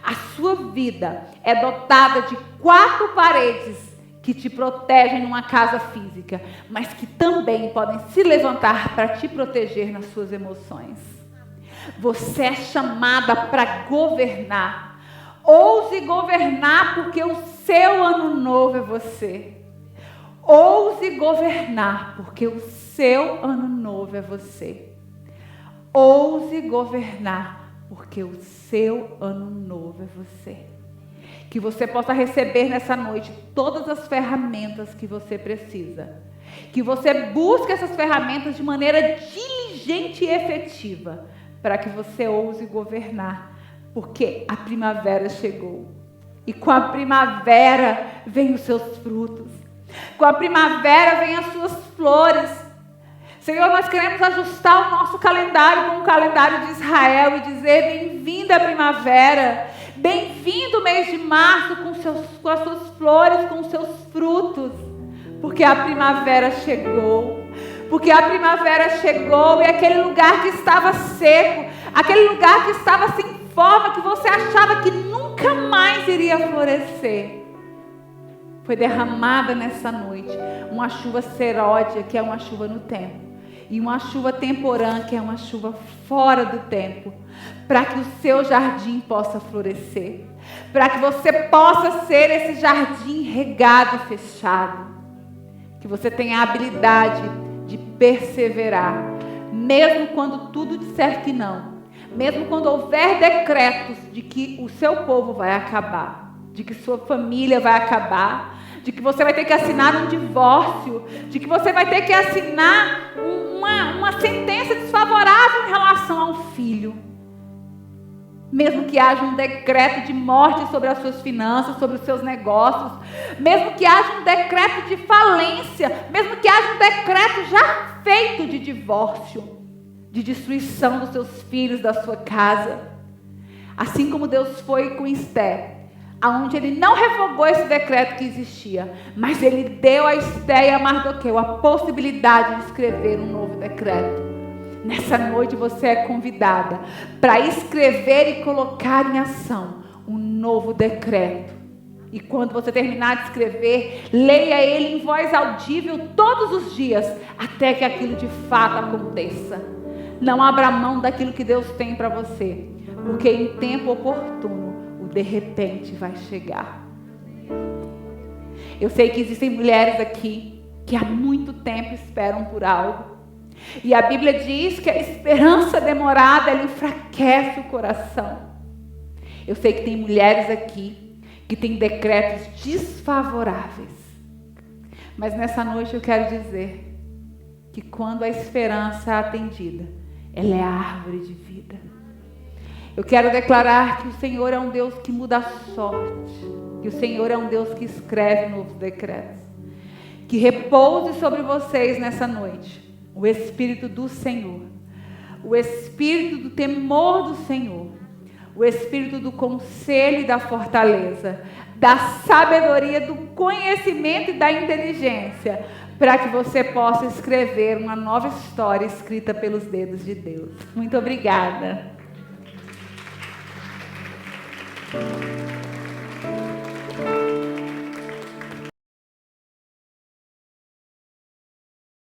A sua vida é dotada de 4 paredes que te protegem numa casa física, mas que também podem se levantar para te proteger nas suas emoções. Você é chamada para governar. Ouse governar, porque o seu ano novo é você. Ouse governar, porque o seu ano novo é você. Ouse governar, porque o seu ano novo é você. Que você possa receber nessa noite todas as ferramentas que você precisa. Que você busque essas ferramentas de maneira diligente e efetiva, para que você ouse governar, porque a primavera chegou. E com a primavera vem os seus frutos. Com a primavera vem as suas flores. Senhor, nós queremos ajustar o nosso calendário com o calendário de Israel e dizer: bem-vinda a primavera, bem-vindo o mês de março com as suas flores, com os seus frutos, porque a primavera chegou. Porque a primavera chegou e aquele lugar que estava seco, aquele lugar que estava sem forma, que você achava que nunca mais iria florescer, foi derramada nessa noite uma chuva seródia, que é uma chuva no tempo, e uma chuva temporã, que é uma chuva fora do tempo, para que o seu jardim possa florescer, para que você possa ser esse jardim regado e fechado, que você tenha a habilidade de perseverar, mesmo quando tudo disser que não, mesmo quando houver decretos de que o seu povo vai acabar, de que sua família vai acabar, de que você vai ter que assinar um divórcio, de que você vai ter que assinar uma sentença desfavorável em relação a um filho. Mesmo que haja um decreto de morte sobre as suas finanças, sobre os seus negócios, mesmo que haja um decreto de falência, mesmo que haja um decreto já feito de divórcio, de destruição dos seus filhos, da sua casa. Assim como Deus foi com Esther, aonde ele não revogou esse decreto que existia, mas ele deu a Esther e a Mardoqueu a possibilidade de escrever um novo decreto. Nessa noite você é convidada para escrever e colocar em ação um novo decreto. E quando você terminar de escrever, leia ele em voz audível todos os dias, até que aquilo de fato aconteça. Não abra mão daquilo que Deus tem para você, porque em tempo oportuno, o de repente vai chegar. Eu sei que existem mulheres aqui que há muito tempo esperam por algo. E a Bíblia diz que a esperança demorada, ela enfraquece o coração. Eu sei que tem mulheres aqui que têm decretos desfavoráveis. Mas nessa noite eu quero dizer que quando a esperança é atendida, ela é a árvore de vida. Eu quero declarar que o Senhor é um Deus que muda a sorte. Que o Senhor é um Deus que escreve novos decretos. Que repouse sobre vocês nessa noite o Espírito do Senhor, o Espírito do temor do Senhor, o Espírito do conselho e da fortaleza, da sabedoria, do conhecimento e da inteligência, para que você possa escrever uma nova história escrita pelos dedos de Deus. Muito obrigada.